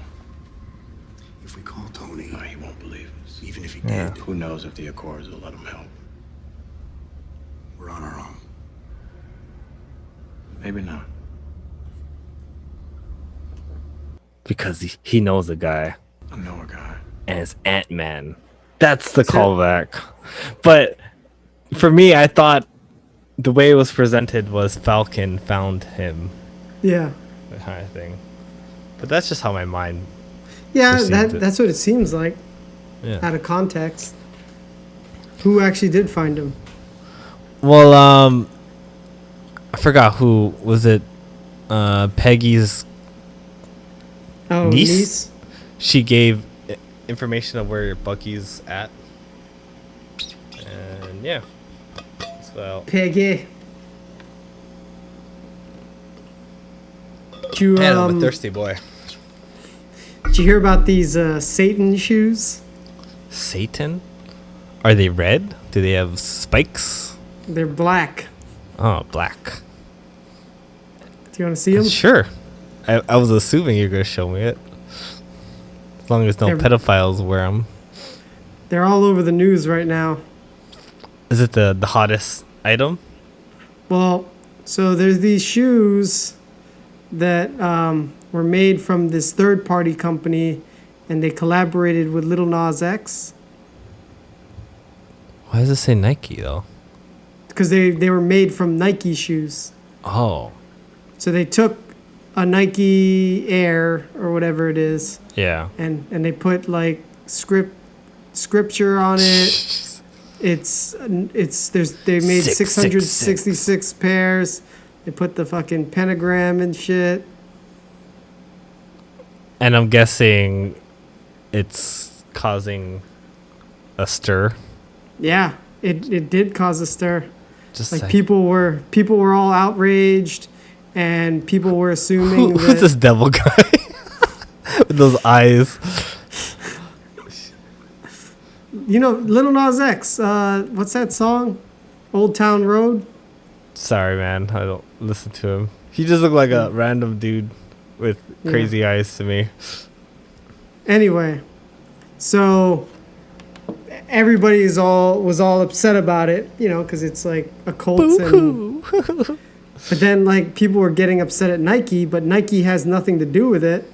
If we call Tony, No, he won't believe us. even if he Yeah. did, Who knows if the Accords will let him help? we're on our own. Maybe not. Because he knows a guy. I know a guy. And it's Ant-Man. That's the callback. But for me, I thought the way it was presented was Falcon found him. Yeah. That kind of thing. But that's just how my mind Yeah, perceived it. that's what it seems like. Yeah. Out of context. Who actually did find him? Well, I forgot who was it. Peggy's niece. She gave information of where Bucky's at, and yeah. So Peggy. Did you, man, I'm a thirsty boy. Did you hear about these Satan shoes? Satan? Are they red? Do they have spikes? They're black. Oh, black. Do you want to see them? Sure. I was assuming you're going to show me it. As long as no pedophiles wear them. They're all over the news right now. Is it the hottest item? Well, so there's these shoes that were made from this third-party company, and they collaborated with Lil Nas X. Why does it say Nike, though? Because they were made from Nike shoes. Oh. So they took a Nike Air or whatever it is. Yeah. And they put like scripture on it. They made 666 pairs. They put the fucking pentagram and shit. And I'm guessing it's causing a stir. Yeah, it did cause a stir. Just like people were all outraged, and people were assuming who's this devil guy with those eyes? You know, Lil Nas X. What's that song? Old Town Road. Sorry, man. I don't listen to him. He just looked like a random dude with crazy eyes to me. Anyway, so everybody was all upset about it, you know, because it's like a cult. But then like people were getting upset at Nike, but Nike has nothing to do with it.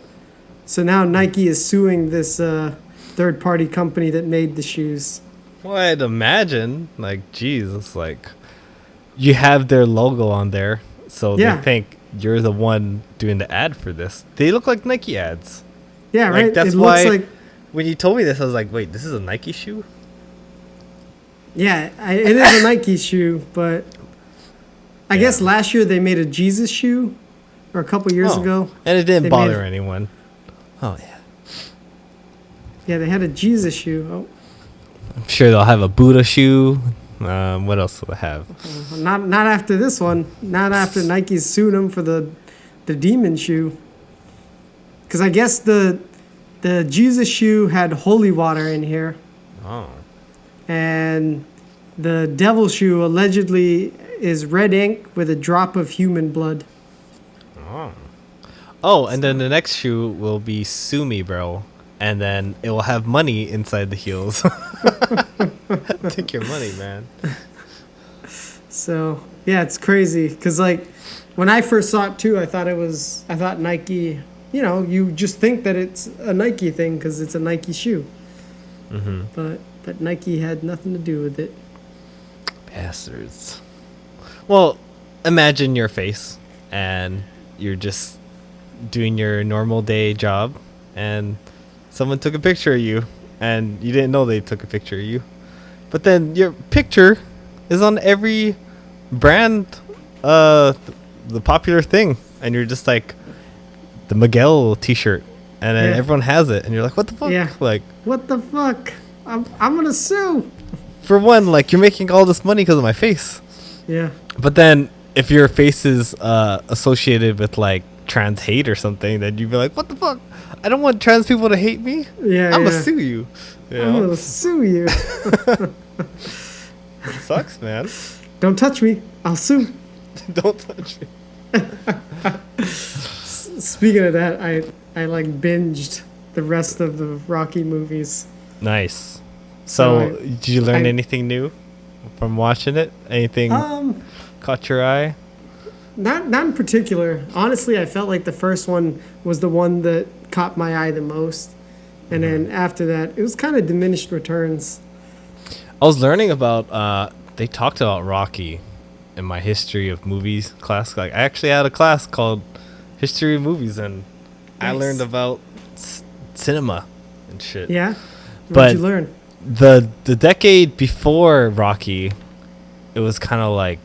So now Nike is suing this third-party company that made the shoes. Well, I'd imagine, like, geez, it's like you have their logo on there, so they think you're the one doing the ad for this. They look like Nike ads. Yeah, like, right. That's it why looks like, when you told me this, I was like, wait, this is a Nike shoe? Yeah, it is a Nike shoe, but I guess last year they made a Jesus shoe, or a couple years ago. And it didn't bother anyone. Oh, yeah. Yeah, they had a Jesus shoe. Oh. I'm sure they'll have a Buddha shoe. What else will they have? Not after this one. Not after Nike's sued them for the demon shoe. Because I guess the Jesus shoe had holy water in here. Oh. And the devil shoe allegedly is red ink with a drop of human blood. Oh. Oh, and then the next shoe will be Sue Me, bro. And then it will have money inside the heels. Take your money, man. So, yeah, it's crazy. Because, like, when I first saw it, too, I thought Nike, you know, you just think that it's a Nike thing because it's a Nike shoe. Mm-hmm. But Nike had nothing to do with it. Bastards. Well, imagine your face and you're just doing your normal day job and someone took a picture of you and you didn't know they took a picture of you. But then your picture is on every brand, the popular thing. And you're just like the Miguel t-shirt. And then everyone has it. And you're like, what the fuck? Yeah. Like, what the fuck? I'm going to sue. For one, like, you're making all this money because of my face. Yeah. But then if your face is associated with like trans hate or something, then you'd be like, what the fuck? I don't want trans people to hate me. Yeah, I'm gonna sue you. I'm gonna sue you. It sucks, man. Don't touch me. I'll sue. Don't touch me. Speaking of that, I like binged the rest of the Rocky movies. Nice. So did you learn anything new from watching it? Anything caught your eye? Not in particular. Honestly, I felt like the first one was the one that caught my eye the most. And then after that, it was kind of diminished returns. I was learning about, they talked about Rocky in my history of movies class. Like, I actually had a class called History of Movies, and I learned about cinema and shit. Yeah? What did you learn? the decade before Rocky, it was kind of like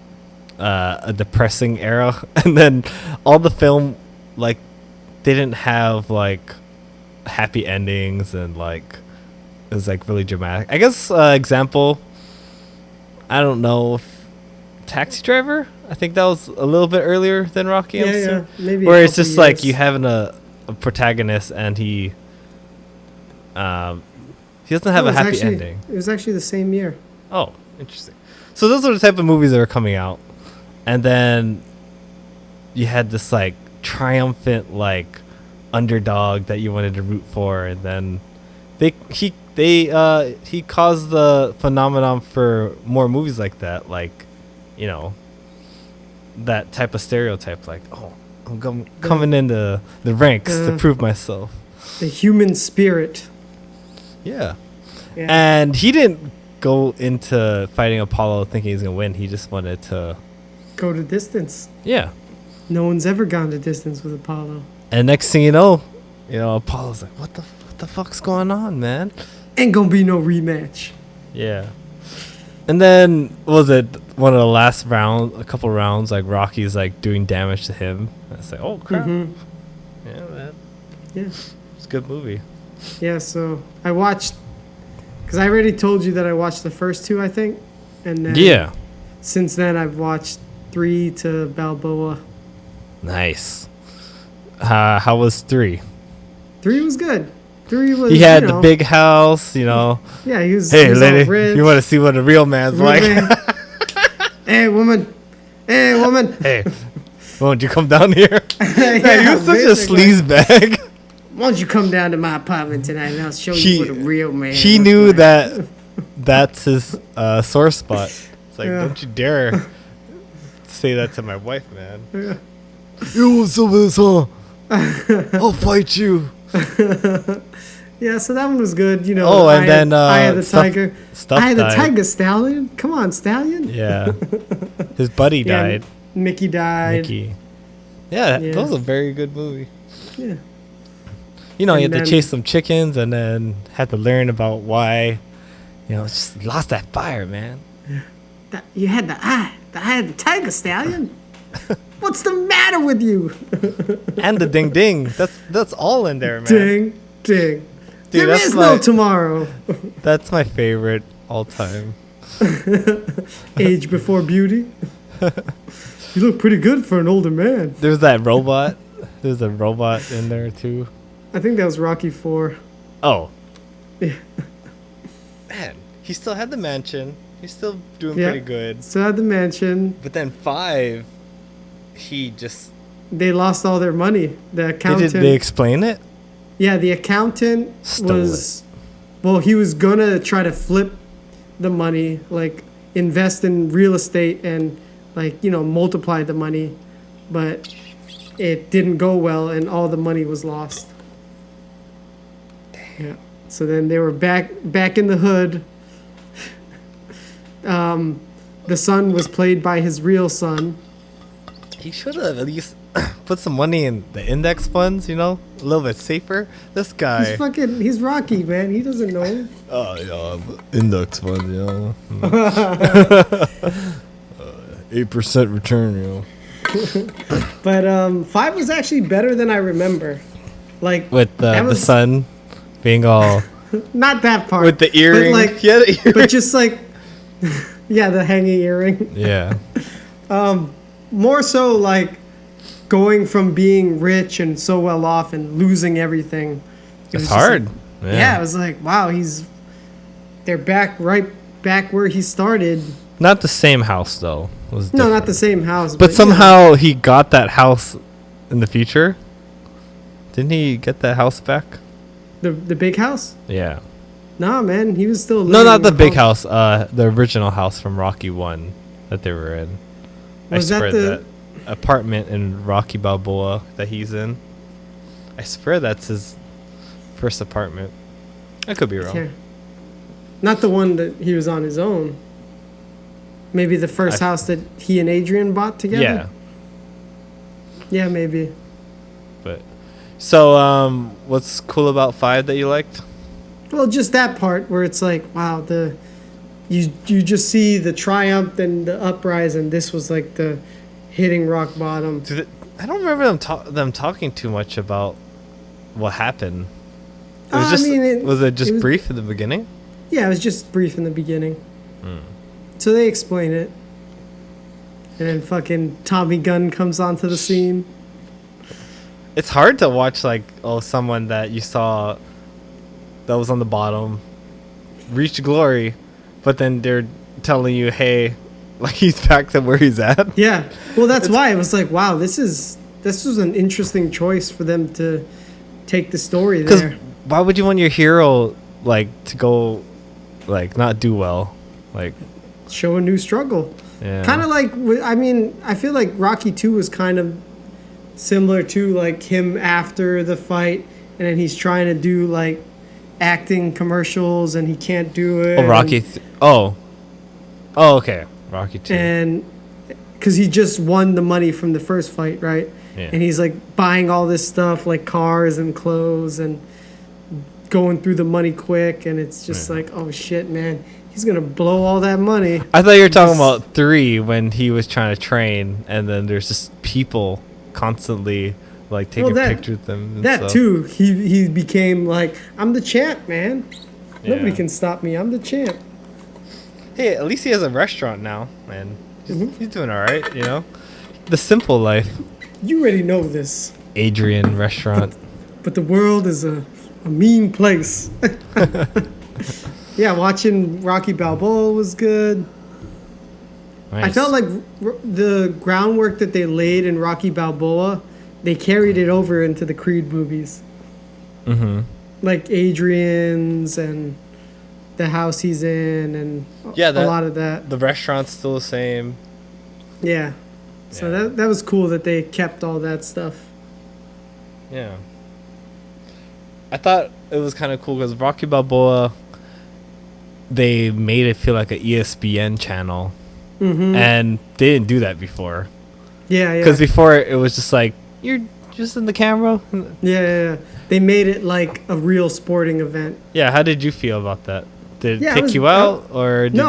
a depressing era, and then all the film, like, they didn't have like happy endings, and like it was like really dramatic. I guess example, I don't know if Taxi Driver. I think that was a little bit earlier than Rocky. Yeah, maybe. Where it's just like you having a protagonist, and he doesn't have a happy ending. It was actually the same year. Oh, interesting. So those are the type of movies that are coming out, and then you had this like triumphant like underdog that you wanted to root for, and then he caused the phenomenon for more movies like that, like, you know, that type of stereotype, like, oh, I'm coming into the ranks to prove myself. The human spirit. Yeah. And he didn't go into fighting Apollo thinking he's gonna win. He just wanted to go to distance. Yeah. No one's ever gone to distance with Apollo. And next thing you know, Apollo's like, what the fuck's going on, man? Ain't gonna be no rematch. Yeah. And then was it one of the last a couple rounds, like Rocky's like doing damage to him. And it's like, oh crap. Mm-hmm. Yeah, man. Yeah. It's a good movie. Yeah, so I watched, because I already told you that I watched the first two, I think. And then since then I've watched 3 to Balboa. Nice. How was 3? 3 was good. 3 was, he had the big house, Yeah, he was. Hey, he was lady, rich. you want to see what a real man's like? Hey, woman. Hey, woman. Hey, won't you come down here? Yeah, he was such a sleaze bag. Why don't you come down to my apartment tonight and I'll show you what a real man He looks knew like. that's his sore spot. It's like, don't you dare say that to my wife, man. Yeah. You want some of this, huh? I'll fight you. Yeah, so that one was good. Oh, and then Eye of the Tiger. Eye of the died. Tiger Stallion. Come on, Stallion. Yeah. His buddy died. Mickey died. Mickey. Yeah, that was a very good movie. Yeah. You had to chase some chickens, and then had to learn about why, just lost that fire, man. You had the eye of the Tiger Stallion. What's the matter with you? And the ding ding. That's all in there, man. Ding ding. Dude, there is no tomorrow. That's my favorite all time. Age before beauty. You look pretty good for an older man. There's that robot. There's a robot in there too. I think that was Rocky 4. Oh. Yeah. Man, he still had the mansion. He's still doing pretty good. Still had the mansion. But then 5, they lost all their money. The accountant. Did they explain it? Yeah, the accountant he was gonna try to flip the money, like invest in real estate and multiply the money, but it didn't go well and all the money was lost. Yeah. So then they were back in the hood. The son was played by his real son. He should have at least put some money in the index funds, a little bit safer. This guy. He's Rocky, man. He doesn't know. Oh, yeah, index funds, 8% return, But 5 was actually better than I remember. Like with the son being all not that part with the earring, but just like the hanging earring. Yeah. More so like going from being rich and so well off and losing everything. It's hard. It was like, wow, they're right back where he started. Not the same house though. No, not the same house. But somehow he got that house in the future. Didn't he get that house back? The big house? Yeah. Nah, man, he was still living. No, not the big house. The original house from Rocky 1 that they were in. Was that that apartment in Rocky Balboa that he's in? I swear that's his first apartment. I could be wrong. Yeah. Not the one that he was on his own. Maybe the first house that he and Adrian bought together? Yeah. Yeah, maybe. But so what's cool about 5 that you liked? Well, just that part where it's like, wow, you just see the triumph and the uprise, and this was like the hitting rock bottom. I don't remember them talking too much about what happened. Was it just brief in the beginning? Yeah, it was just brief in the beginning. So they explain it. And then fucking Tommy Gunn comes onto the scene. It's hard to watch someone that you saw that was on the bottom reach glory, but then they're telling you, hey, like he's back to where he's at. Yeah. Well, that's why it was like, wow, this was an interesting choice for them to take the story there. Why would you want your hero to go not do well? Show a new struggle. Yeah. Kind of I feel like Rocky 2 was kind of similar to him after the fight, and then he's trying to do acting commercials and he can't do it. Oh, Rocky. Oh, okay. Rocky 2. And because he just won the money from the first fight, right? Yeah. And he's buying all this stuff like cars and clothes and going through the money quick, and it's just oh shit, man. He's going to blow all that money. I thought you were talking about 3 when he was trying to train, and then there's just people constantly taking pictures with them. And that stuff. too. He became I'm the champ, man. Nobody can stop me. I'm the champ. Hey, at least he has a restaurant now, and he's doing all right, you know? The simple life. You already know this. Adrian restaurant. But the world is a mean place. Yeah, watching Rocky Balboa was good. Nice. I felt like the groundwork that they laid in Rocky Balboa, they carried it over into the Creed movies. Mm-hmm. Like Adrian's and the house he's in, and a lot of that. The restaurant's still the same. Yeah. So that was cool that they kept all that stuff. Yeah. I thought it was kind of cool because Rocky Balboa, they made it feel like an ESPN channel. Mm-hmm. And they didn't do that before. Yeah. Because before it was just you're just in the camera. Yeah. They made it like a real sporting event. Yeah, how did you feel about that? Did it take you out, or did you...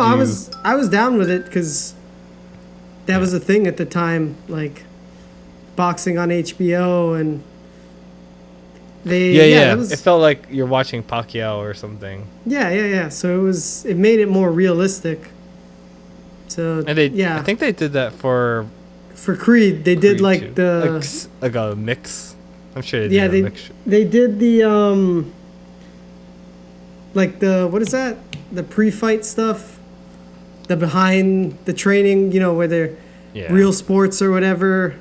I was down with it because that was a thing at the time, boxing on HBO, and it felt like you're watching Pacquiao or something. Yeah. So it made it more realistic. So and I think they did that for Creed. They did Creed the a mix. I'm sure they did a mixture. They did the what is that? The pre-fight stuff, the behind the training, where they're real sports or whatever.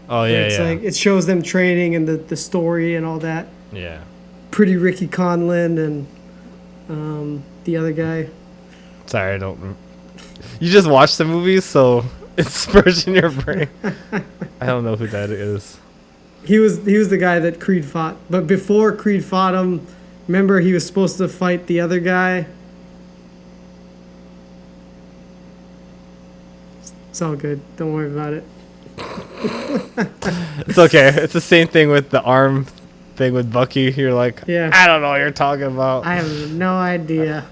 Oh yeah, it shows them training and the story and all that. Yeah. Pretty Ricky Conlon and the other guy. Sorry, I don't. You just watched the movies, so it's fresh in your brain. I don't know who that is. He was the guy that Creed fought, but before Creed fought him, remember he was supposed to fight the other guy. It's all good. Don't worry about it. It's okay. It's the same thing with the arm thing with Bucky. You're like, yeah. I don't know what you're talking about. I have no idea.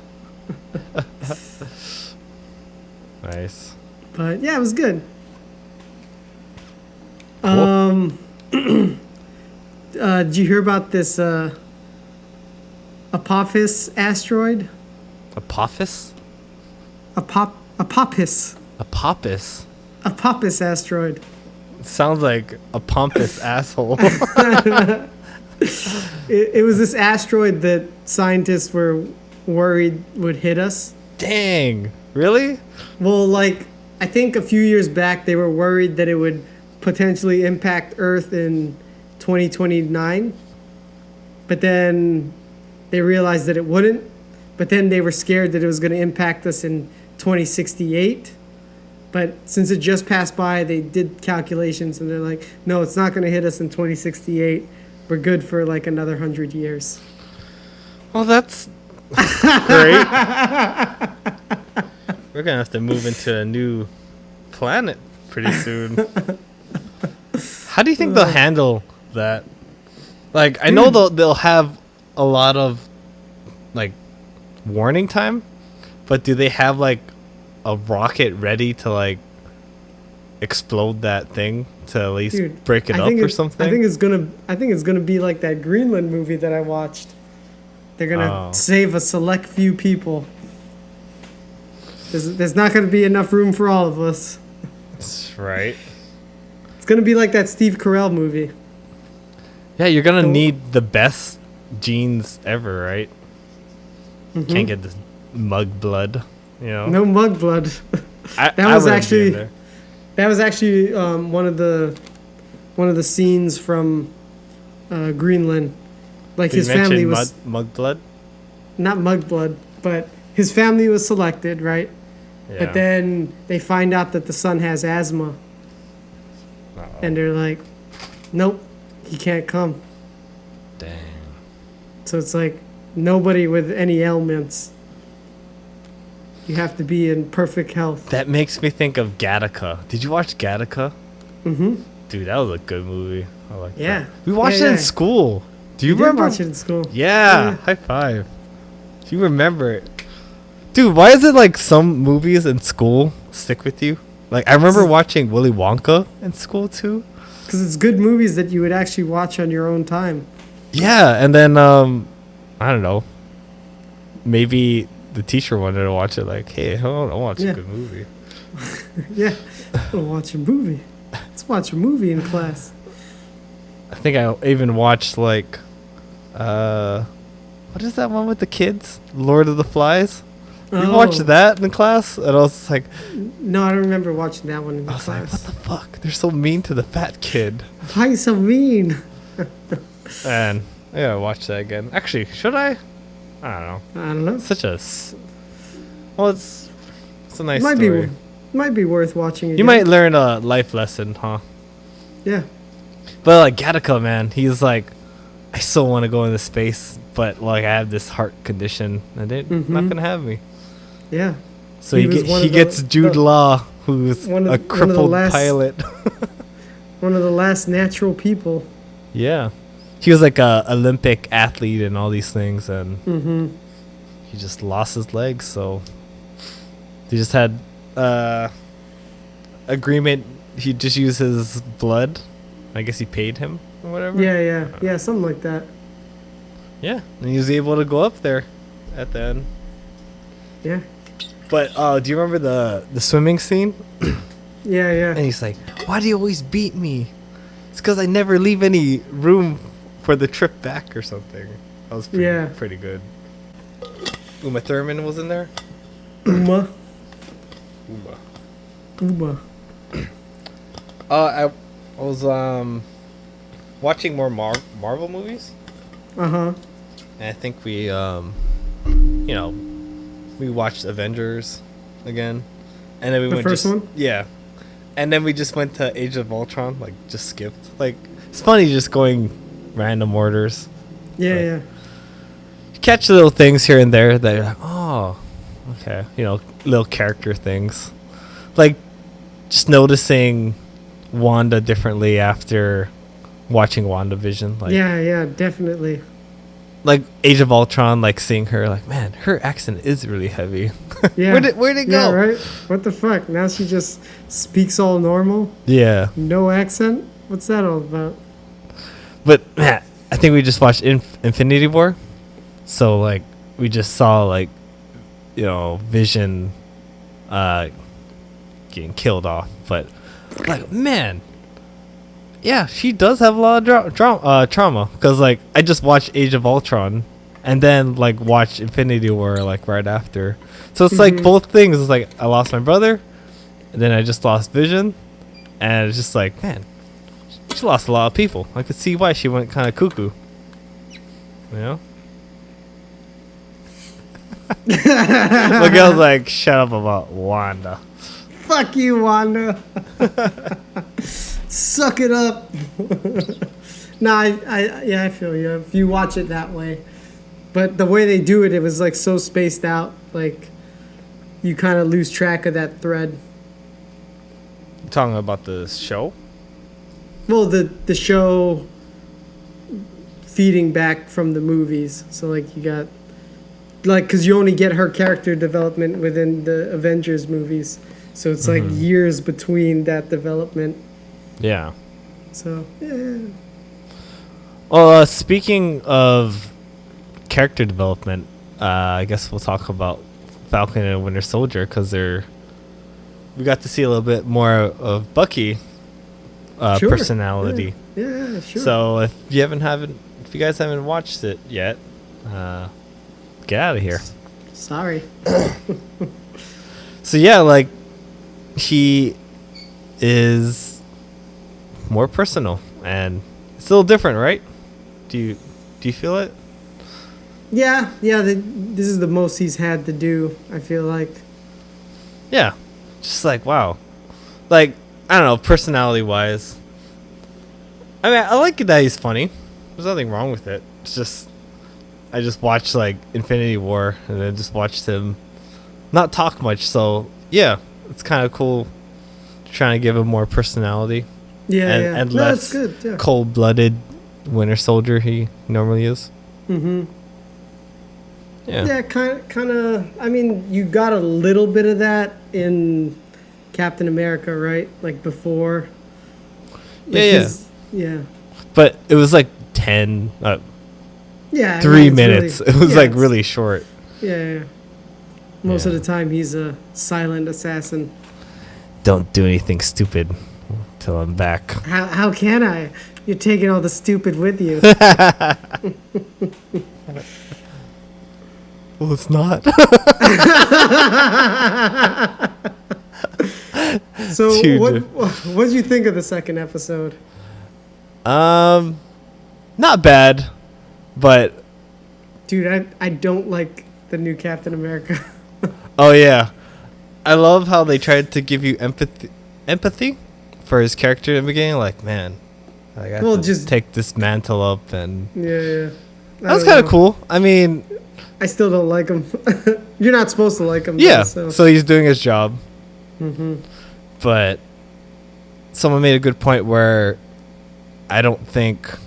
Nice. But yeah, it was good. Cool. Did you hear about this Apophis asteroid? Apophis? Apophis. Apophis? Apophis asteroid. Sounds like a pompous asshole. It was this asteroid that scientists were worried would hit us. Dang. Really? Well, I think a few years back they were worried that it would potentially impact Earth in 2029. But then they realized that it wouldn't. But then they were scared that it was going to impact us in 2068. But since it just passed by, they did calculations and they're like, no, it's not going to hit us in 2068. We're good for another 100 years. Well, that's great. We're going to have to move into a new planet pretty soon. How do you think they'll handle that? I know they'll have a lot of warning time, but do they have like a rocket ready to like explode that thing to at least break it up or something? I think it's gonna be like that Greenland movie that I watched. They're gonna save a select few people. There's not gonna be enough room for all of us. That's right. It's gonna be like that Steve Carell movie. Yeah, you're gonna need the best genes ever, right? Can't get this mug blood, you know. No mug blood. That was actually one of the scenes from Greenland. Like Did his you mention family was mug blood. not mug blood, but his family was selected, right? Yeah. But then they find out that the son has asthma, and they're like, "Nope, he can't come." Dang. So it's like nobody with any ailments. You have to be in perfect health. That makes me think of Gattaca. Did you watch Gattaca? Mm-hmm. Dude, that was a good movie. I like Yeah. that. We watched it in school. Do you did remember? watch it in school. Yeah. High five. Do you remember it? Dude, why is it like some movies in school stick with you? Like, I remember watching Willy Wonka in school too. Because it's good movies that you would actually watch on your own time. Yeah, and then, I don't know. Maybe the teacher wanted to watch it like, hey, I want to watch a good movie. Yeah, I want to watch a movie. Let's watch a movie in class. I think I even watched like, what is that one with the kids? Lord of the Flies? You watched that in class? And I was like... No, I don't remember watching that one in class. I was like, what the fuck? They're so mean to the fat kid. Why are you so mean? And I gotta watch that again. Actually, should I? I don't know. Such a... Well, it's a nice story. Might be worth watching again. You might learn a life lesson, huh? Yeah. But like Gattaca, man, he's like, I still want to go into space, but like I have this heart condition, and they're not gonna have me. Yeah. So he gets Jude Law, who's a crippled pilot. One of the last natural people. Yeah, he was like a Olympic athlete and all these things, and he just lost his legs. So they just had agreement. He just used his blood. I guess he paid him or whatever. Yeah, something like that. Yeah, and he was able to go up there at the end. Yeah. But do you remember the swimming scene? Yeah. And he's like, why do you always beat me? It's because I never leave any room for the trip back or something. That was pretty good. Uma Thurman was in there? Uma. I was watching more Marvel movies. And I think we we watched Avengers again, and then we went first one. Yeah, and then we just went to Age of Ultron. Like, just skipped. Like, it's funny just going random orders. Yeah. You catch little things here and there that you're like, oh, okay, little character things, like just noticing Wanda differently after watching WandaVision. Like, yeah, definitely. Like Age of Ultron, like seeing her, like, man, her accent is really heavy. Yeah. Where'd it go? Yeah, right? What the fuck? Now she just speaks all normal? Yeah. No accent? What's that all about? But, man, I think we just watched Infinity War. So, like, we just saw, like, Vision getting killed off. But, like, man... Yeah, she does have a lot of trauma. Because, like, I just watched Age of Ultron and then, like, watched Infinity War, like, right after. So it's, like, both things. It's, like, I lost my brother, and then I just lost Vision. And it's just like, man, she lost a lot of people. I could see why she went kind of cuckoo. Miguel's like, shut up about Wanda. Fuck you, Wanda. Suck it up. I feel you. If you watch it that way, but the way they do it, it was like so spaced out. Like, you kind of lose track of that thread. You talking about the show? Well, the show feeding back from the movies. So like you got like, because you only get her character development within the Avengers movies, so it's like years between that development. Yeah. So yeah. Well, speaking of character development, I guess we'll talk about Falcon and Winter Soldier because we got to see a little bit more of Bucky Sure. personality. Yeah, sure. So if you guys haven't watched it yet, get out of here. Sorry. So yeah, like he is more personal and it's a little different, right? Do you feel it? Yeah. This is the most he's had to do, I feel like. Yeah. Just like, wow. Like, I don't know, personality wise. I mean, I like that he's funny. There's nothing wrong with it. It's just I just watched like Infinity War and then just watched him not talk much, so yeah, it's kind of cool trying to give him more personality. Yeah, and no, less that's good. Yeah. cold-blooded Winter Soldier he normally is. Mm-hmm. Yeah. Yeah, kind of. I mean, you got a little bit of that in Captain America, right? Like before. Yeah. But it was like 10, yeah. 3 minutes. Really, it was like really short. Yeah. Most of the time, he's a silent assassin. Don't do anything stupid till I'm back. How can I? You're taking all the stupid with you. Well, it's not. So Dude. what did you think of the second episode? Not bad, but Dude, I don't like the new Captain America. oh yeah, I love how they tried to give you empathy for his character in the beginning. Like, man, I got to just take this mantle up, and yeah. That was kind of cool. I mean, I still don't like him. You're not supposed to like him. Yeah, though, so he's doing his job. Mm-hmm. But someone made a good point where I don't think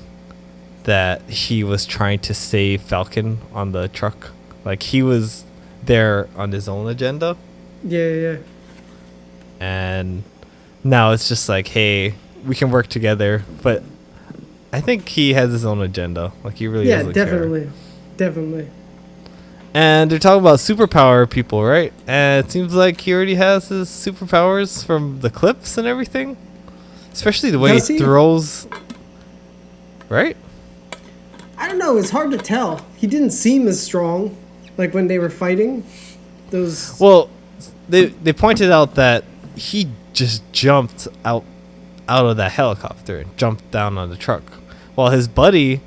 that he was trying to save Falcon on the truck. Like, he was there on his own agenda. Yeah. And now it's just like, hey, we can work together. But I think he has his own agenda. Like, he really doesn't care. Definitely. And they're talking about superpower people, right? And it seems like he already has his superpowers from the clips and everything. Especially the way he throws. Right? I don't know. It's hard to tell. He didn't seem as strong, like when they were fighting. Well, they pointed out that he just jumped out of that helicopter and jumped down on the truck, while his buddy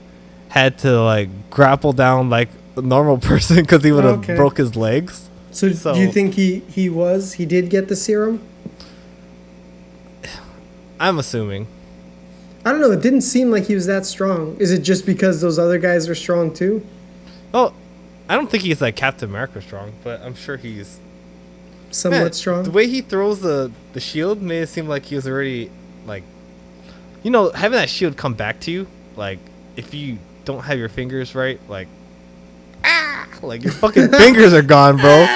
had to like grapple down like a normal person because he would have broke his legs. So do you think he did get the serum? I'm assuming. I don't know. It didn't seem like he was that strong. Is it just because those other guys are strong too? Oh, I don't think he's like Captain America strong, but I'm sure he's somewhat strong. The way he throws the shield made it seem like he was already like, you know, having that shield come back to you, like if you don't have your fingers right, like like your fucking fingers are gone, bro.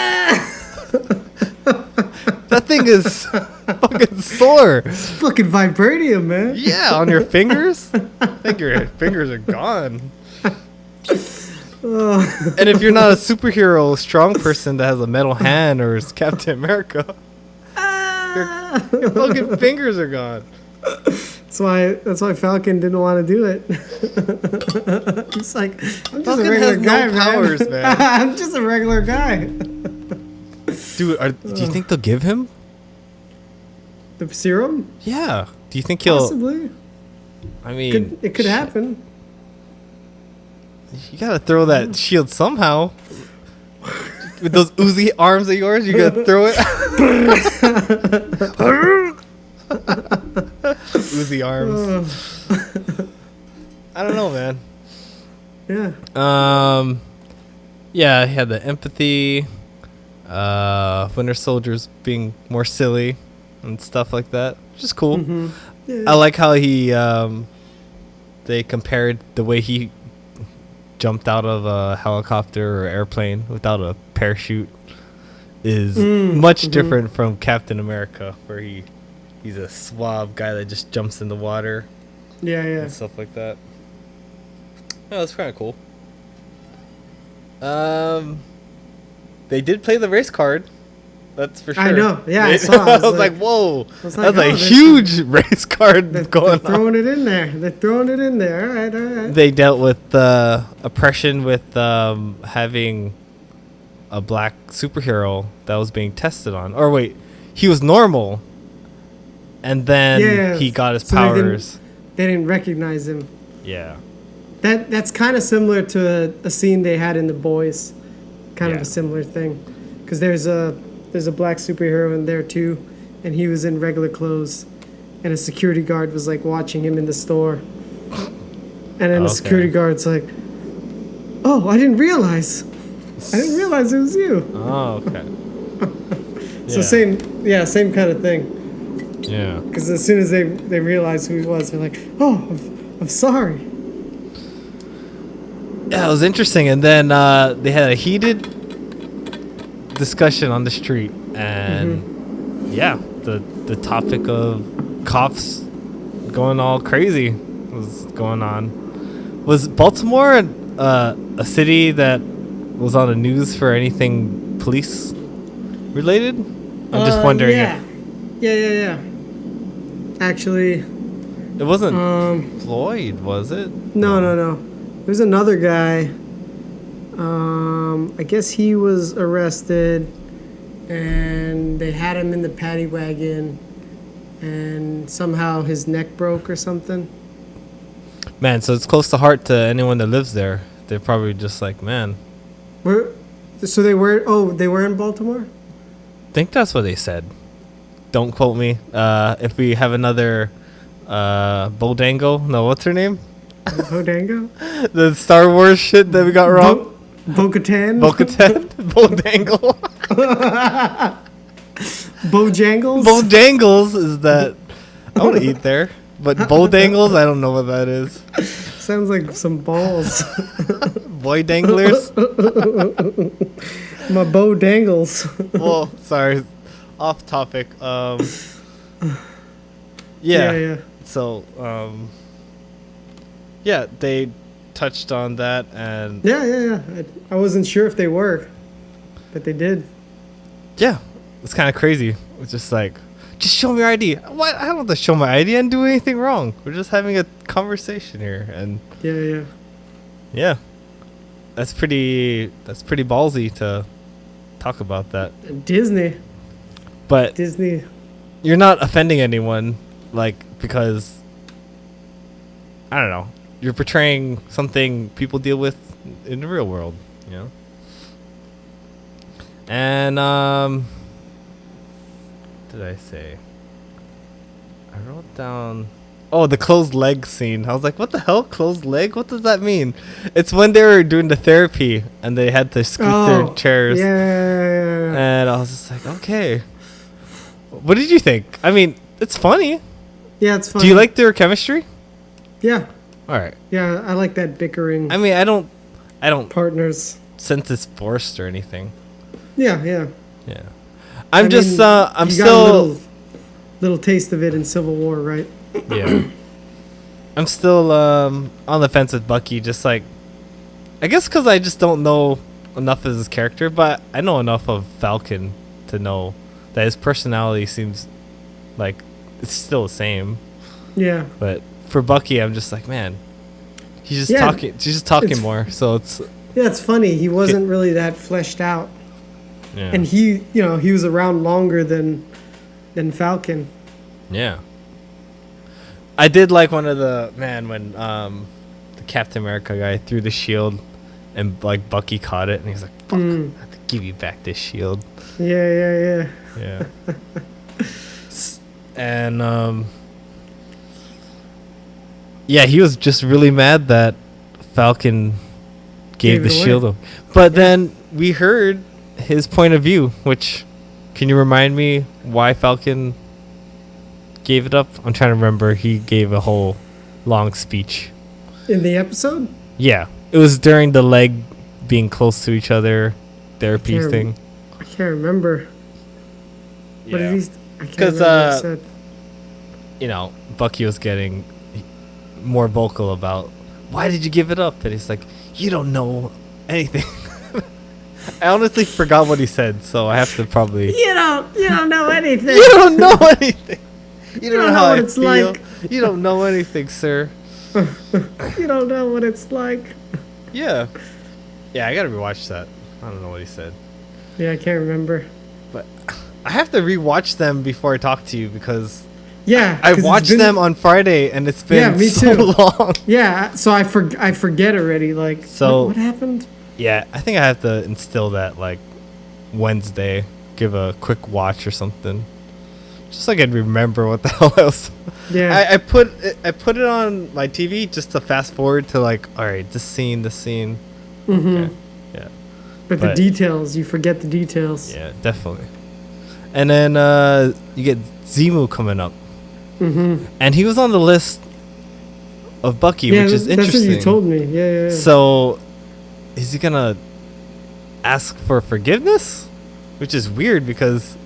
That thing is fucking sore. It's fucking vibranium, man. Yeah, on your fingers. I think your fingers are gone. And if you're not a superhero, strong person that has a metal hand or is Captain America, your fucking fingers are gone. That's why Falcon didn't want to do it. He's like, I'm just Falcon a regular has guy, no powers, man. I'm just a regular guy. Dude, do you think they'll give him the serum? Yeah. Do you think he'll? Possibly. I mean, it could happen. You gotta throw that shield somehow. With those Uzi arms of yours, you gotta throw it. Uzi arms. I don't know, man. Yeah. Yeah, he had the empathy. Winter Soldier's being more silly and stuff like that, which is cool. Mm-hmm. Yeah. I like how he they compared the way he jumped out of a helicopter or airplane without a parachute is much different from Captain America, where he's a suave guy that just jumps in the water. Yeah, And stuff like that. Oh, that's kind of cool. They did play the race card. That's for sure. I know. Yeah, I saw. I was like, whoa. That's That's a huge race card they're going throwing on. it in there. They're throwing it in there. All right. They dealt with oppression with having a black superhero that was being tested on. Or wait, he was normal. And then he got his powers. They didn't recognize him. Yeah. That's kind of similar to a scene they had in The Boys. Kind of a similar thing. Because there's a black superhero in there too, and he was in regular clothes, and a security guard was like watching him in the store. And then the security guard's like, "Oh, I didn't realize it was you." Oh, okay. So same kind of thing. Yeah. Because as soon as they realized who he was, they're like, "Oh, I'm sorry." Yeah, it was interesting. And then they had a heated discussion on the street, and the topic of cops going all crazy was going on. Was Baltimore a city that was on the news for anything police related? I'm just wondering if Yeah. Actually, it wasn't Floyd, was it? No. There's another guy. I guess he was arrested, and they had him in the paddy wagon, and somehow his neck broke or something. Man, so it's close to heart to anyone that lives there. They're probably just like, man. So they were in Baltimore? I think that's what they said. Don't quote me. If we have another Bodango, no, what's her name? Bodango? The Star Wars shit that we got wrong. Bo-Katan? Bo-Katan? Bodangle. Bojangles? Bojangles is that. I want to eat there. But Bodangles, I don't know what that is. Sounds like some balls. Boy danglers? My bow dangles. Well, sorry. Off topic. Yeah. So, they touched on that, and Yeah. I wasn't sure if they were, but they did. yeah, it's kind of crazy. It's just like, just show me your ID. What? I don't have to show my ID and do anything wrong. We're just having a conversation here, and yeah, that's pretty ballsy to talk about that. Disney, you're not offending anyone, like, because I don't know. You're portraying something people deal with in the real world, you know? And, what did I say? I wrote down... Oh, the closed leg scene. I was like, what the hell? Closed leg? What does that mean? It's when they were doing the therapy and they had to scoot their chairs. Yeah. And I was just like, okay. What did you think? I mean, it's funny. Yeah, it's funny. Do you like their chemistry? Yeah. All right. Yeah, I like that bickering. I mean, I don't partners sense it's forced or anything. Yeah. I'm still got a little taste of it in Civil War, right? Yeah. I'm still on the fence with Bucky, just like, I guess because I just don't know enough of his character, but I know enough of Falcon to know that his personality seems like it's still the same. Yeah. But for Bucky, I'm just like, man, he's just talking more. So it's it's funny. He wasn't really that fleshed out, and he was around longer than Falcon. Yeah. I did like one of when the Captain America guy threw the shield and like Bucky caught it and he's like, fuck, I have to give you back this shield. Yeah. And he was just really mad that Falcon gave the shield up. But then we heard his point of view, which, can you remind me why Falcon gave it up? I'm trying to remember. He gave a whole long speech in the episode. Yeah, It was during the leg being close to each other therapy thing. I can't remember. What did he? I can't Because remember what he said. you know, Bucky was getting more vocal about why did you give it up, and he's like, you don't know anything. I honestly forgot what he said, so I have to probably. You don't know anything. You don't know anything. You don't know how what I it's feel. like. You don't know anything, sir. You don't know what it's like. Yeah. Yeah, I gotta rewatch that. I don't know what he said. Yeah, I can't remember. But I have to rewatch them before I talk to you because Yeah, I 'cause it's watched been- them on Friday and it's been me so too. long. Yeah, so I forget already. Like, So- what happened? Yeah, I think I have to instill that like Wednesday, give a quick watch or something. Just so I can remember what the hell else. Yeah. I put it on my TV just to fast forward to like, all right, this scene. Mm-hmm. Okay. Yeah. But the But- details, you forget the details. Yeah, definitely. And then you get Zemu coming up. Mm-hmm. And he was on the list of Bucky, Yeah, which is that's interesting. what you told me. Yeah. So, is he gonna ask for forgiveness? Which is weird because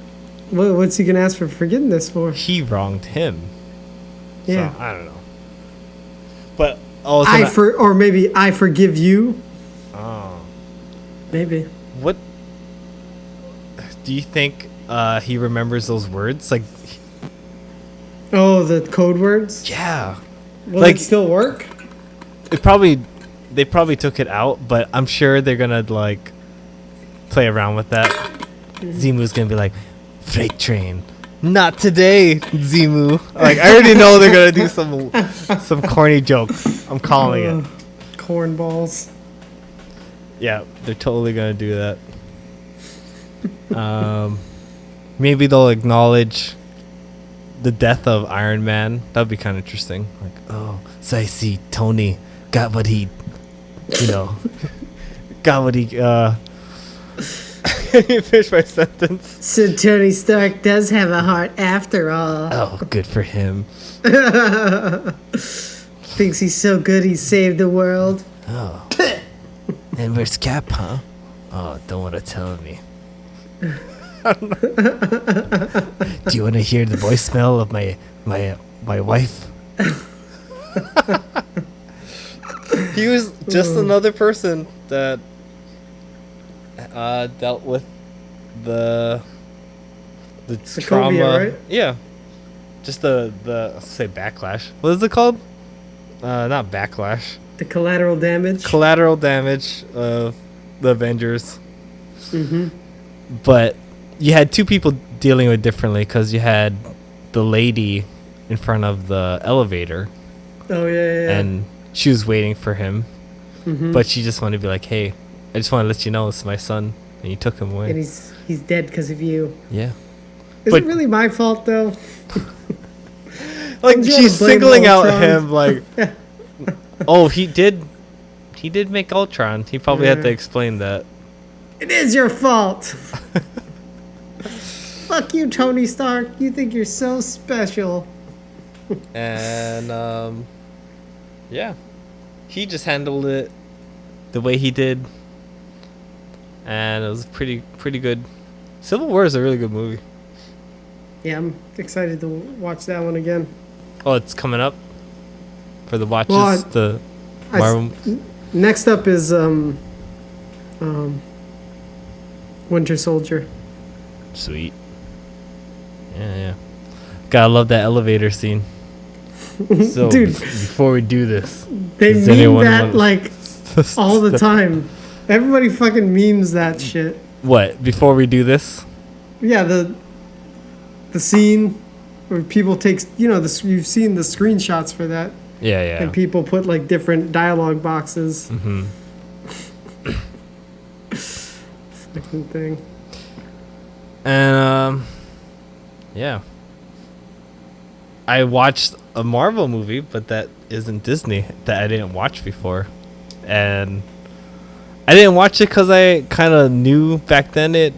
What's he gonna ask for forgiveness for? he wronged him. Yeah. So, I don't know. But or maybe I forgive you. Oh. Maybe. What do you think he remembers those words? Like, Oh, the code words. yeah. Will like- it still work? They probably took it out, but I'm sure they're gonna like play around with that. Zemu's gonna be like, freight train, not today, Zemu. Like, I already know they're gonna do some corny joke. I'm calling it. Cornballs. Yeah, they're totally gonna do that. Maybe they'll acknowledge the death of Iron Man. That'd be kind of interesting. Like, oh, so I see Tony got what he, got what he. Finish my sentence. So Tony Stark does have a heart after all. Oh, good for him. Thinks he's so good he saved the world. Oh. And where's Cap, huh? Oh, don't want to tell me. Do you want to hear the voicemail of my wife? He was just another person that dealt with the Sokovia, trauma. right? Yeah, just the I'll say backlash. What is it called? Not backlash. The collateral damage. Collateral damage of the Avengers. Mm-hmm. But you had two people dealing with it differently because you had the lady in front of the elevator. Oh yeah. And she was waiting for him, Mm-hmm. but she just wanted to be like, "Hey, I just want to let you know this is my son," and you took him away. And he's dead because of you. Yeah, Is But- it really my fault though? like I'm trying she's to blame singling out Ultron. him, like, "Oh, he did make Ultron. He probably had to Yeah. explain that." It is your fault. Fuck you, Tony Stark. You think you're so special. And yeah, he just handled it the way he did, and it was pretty good. Civil War is a really good movie. Yeah, I'm excited to watch that one again. Oh, it's coming up for the watches. Well, The Marvel. Next up is Winter Soldier. Sweet. Yeah. Gotta love that elevator scene. So Dude. before we do this, They does meme anyone that want- like all the time. Everybody fucking memes that shit. What? Before we do this? Yeah, the scene where people take, you've seen the screenshots for that, Yeah. and people put like different dialogue boxes. Mm-hmm. Fucking thing. And yeah. I watched a Marvel movie, but that isn't Disney, that I didn't watch before. And I didn't watch it because I kind of knew back then it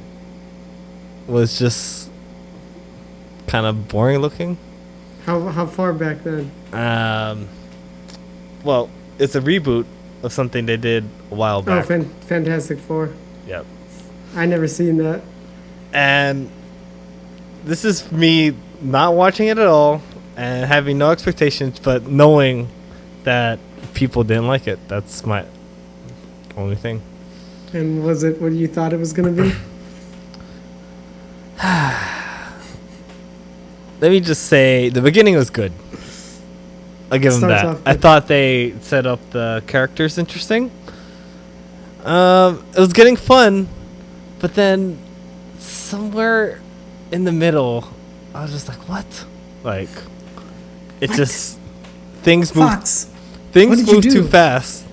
was just kind of boring looking. How far back then? Well, it's a reboot of something they did a while Oh, back. Fantastic Four. Yep. I never seen that. And this is me not watching it at all and having no expectations, but knowing that people didn't like it. That's my only thing. And was it what you thought it was going to be? Let me just say the beginning was good. I'll give them Starts that. off I good. thought they set up the characters interesting. It was getting fun, but then somewhere in the middle, I was just like, "What?" Like, it just things moved. Fox. What Things did you moved too do? fast.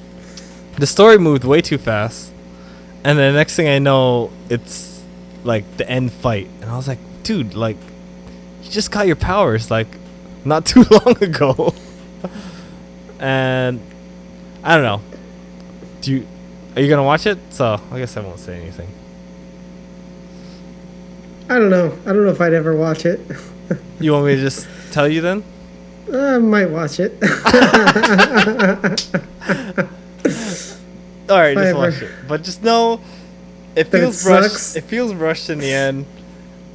The story moved way too fast, and then the next thing I know, it's like the end fight, and I was like, "Dude, like, you just got your powers like not too long ago." And I don't know. Are you gonna watch it? So I guess I won't say anything. I don't know. I don't know if I'd ever watch it. You want me to just tell you then? I might watch it. All right, If I just ever- watch it. But just know, it That it feels rushed. sucks? It feels rushed in the end,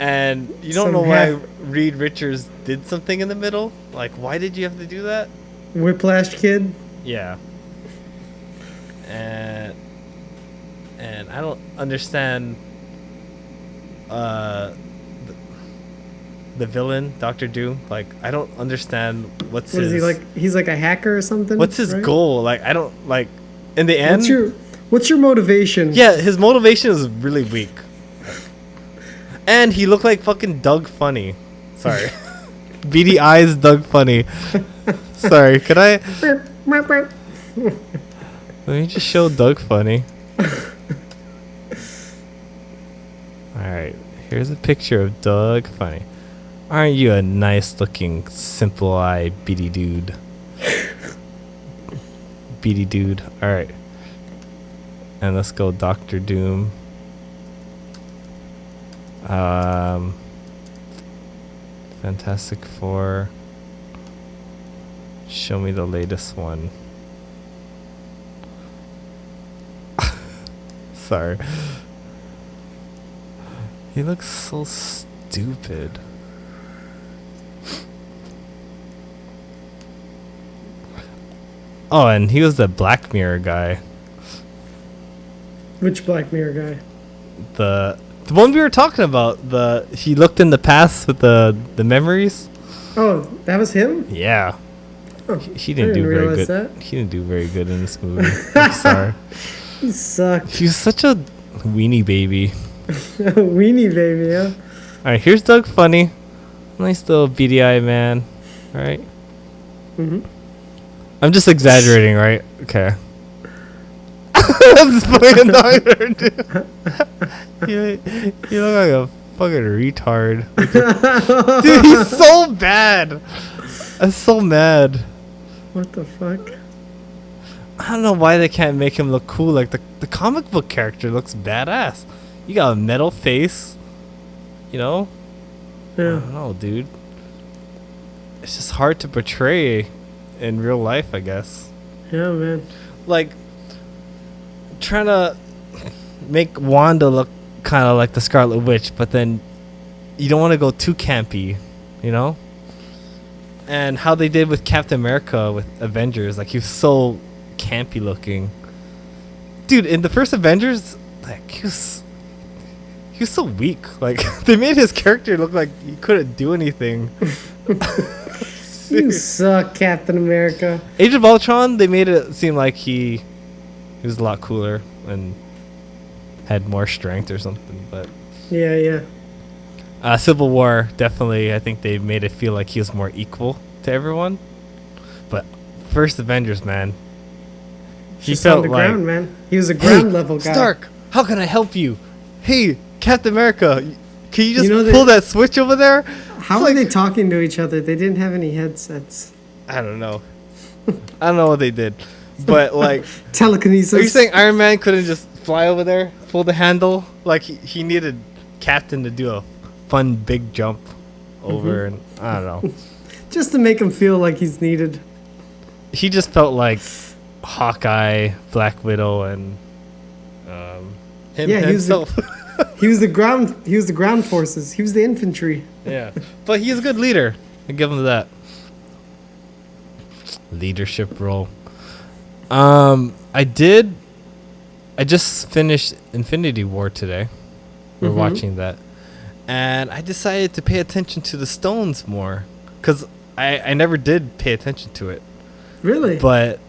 and you don't Some know why half- Reed Richards did something in the middle. Like, why did you have to do that? Whiplash Kid. Yeah. And I don't understand. The villain, Doctor Doom. Like, I don't understand what's What his. is he like? He's like a hacker or something. What's his right? goal? Like, I don't like. In the end, What's your motivation? yeah, his motivation is really weak. And he looked like fucking Doug Funny. Sorry. Beady eyes, Doug Funny. Sorry, could I? Let me just show Doug Funny. Alright, here's a picture of Doug Funny. Aren't you a nice looking, simple eyed beady dude? Beady dude. Alright. And let's go Doctor Doom. Fantastic Four. Show me the latest one. Sorry. He looks so stupid. Oh, and he was the Black Mirror guy. Which Black Mirror guy? The one we were talking about. He looked in the past with the memories. Oh, that was him? Yeah. Oh, He didn't I do didn't very realize good. that. He didn't do very good in this movie. I'm sorry. He sucked. He was such a weenie baby. Weenie baby, yeah. All right, here's Doug Funny. Nice little beady eye man. All right. Mhm. I'm just exaggerating, right? Okay. That's fucking doctor, dude. You look like a fucking retard. Dude, he's so bad. I'm so mad. What the fuck? I don't know why they can't make him look cool. Like the comic book character looks badass. You got a metal face. You know? I Yeah. don't know, dude. It's just hard to portray in real life, I guess. Yeah, man. Like, trying to make Wanda look kind of like the Scarlet Witch, but then you don't want to go too campy, you know? And how they did with Captain America with Avengers, like, he was so campy looking. Dude, in the first Avengers, like, he was so weak. Like, they made his character look like he couldn't do anything. You suck, Captain America. Age of Ultron, they made it seem like he was a lot cooler and had more strength or something. But Yeah, yeah. Civil War, definitely, I think they made it feel like he was more equal to everyone. But first Avengers, man, he Just on felt the like, ground, man. He was a ground level guy. Stark, how can I help you? Hey, Captain America, can you just You know pull that switch over there? How It's are like- they talking to each other? They didn't have any headsets. I don't know. I don't know what they did. But, like, Telekinesis. are you saying Iron Man couldn't just fly over there, pull the handle? Like, he needed Captain to do a fun big jump over, and I don't know. Just to make him feel like he's needed. He just felt like Hawkeye, Black Widow, and him Yeah, himself. He was the ground forces. He was the infantry. Yeah, but he's a good leader. I give him that leadership role. I just finished Infinity War today. We're watching that, and I decided to pay attention to the stones more because I never did pay attention to it. Really? But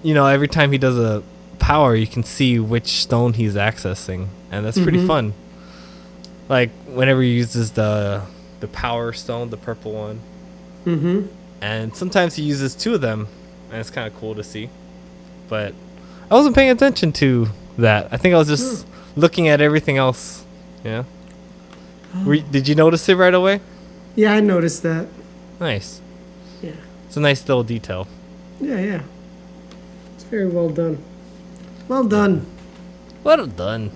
every time he does a power, you can see which stone he's accessing, and that's pretty fun. Like whenever he uses the power stone, the purple one, and sometimes he uses two of them, and it's kind of cool to see. But I wasn't paying attention to that. I think I was just looking at everything else. Yeah. Did you notice it right away? Yeah, I noticed that. Nice. Yeah. It's a nice little detail. Yeah. It's very well done. Well done. Well done.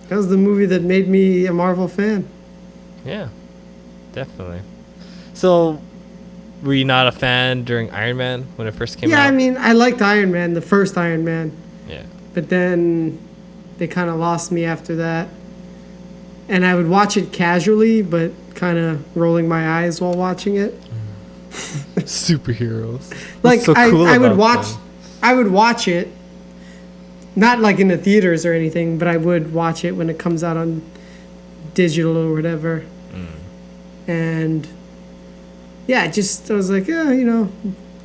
That was the movie that made me a Marvel fan. Yeah, definitely. So, were you not a fan during Iron Man when it first came out? Yeah, I mean, I liked Iron Man, the first Iron Man. Yeah. But then they kind of lost me after that. And I would watch it casually, but kind of rolling my eyes while watching it. Superheroes. Like, What's so cool I would about watch them? I would watch it, not like in the theaters or anything, but I would watch it when it comes out on digital or whatever. And yeah, I was like, yeah,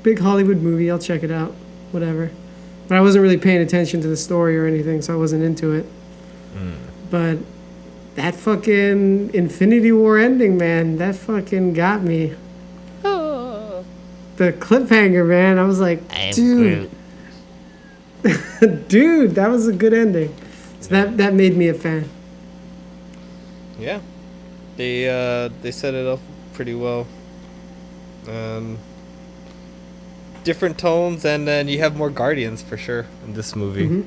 big Hollywood movie, I'll check it out, whatever. But I wasn't really paying attention to the story or anything, so I wasn't into it. But that fucking Infinity War ending, man, that fucking got me. The cliffhanger, man, I was like, dude. Dude, that was a good ending. So that made me a fan. Yeah. They set it up pretty well. Different tones, and then you have more Guardians for sure in this movie.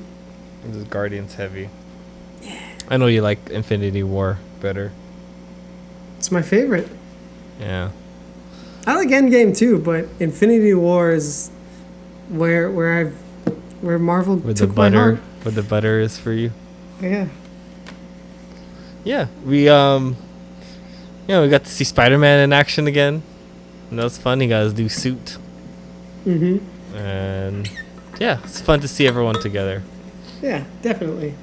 This is Guardians heavy. Yeah. I know you like Infinity War better. It's my favorite. Yeah. I like Endgame too, but Infinity War is where Marvel took my heart. Where the butter is for you. Yeah. Yeah, we we got to see Spider-Man in action again, and that was fun. He got his new suit. And yeah, it's fun to see everyone together. Yeah, definitely.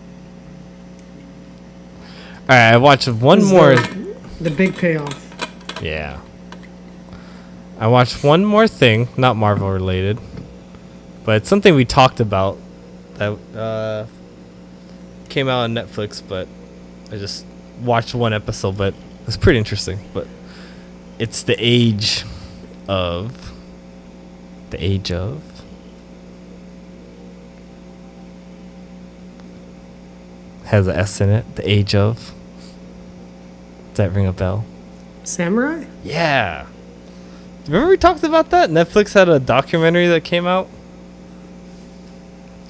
All right, I watched one more. The big payoff. Yeah. I watched one more thing, not Marvel related, but it's something we talked about that came out on Netflix, but I just watched one episode, but it's pretty interesting. But it's The Age of has an S in it. The Age of. Does that ring a bell? Samurai? Yeah. Remember we talked about that? Netflix had a documentary that came out.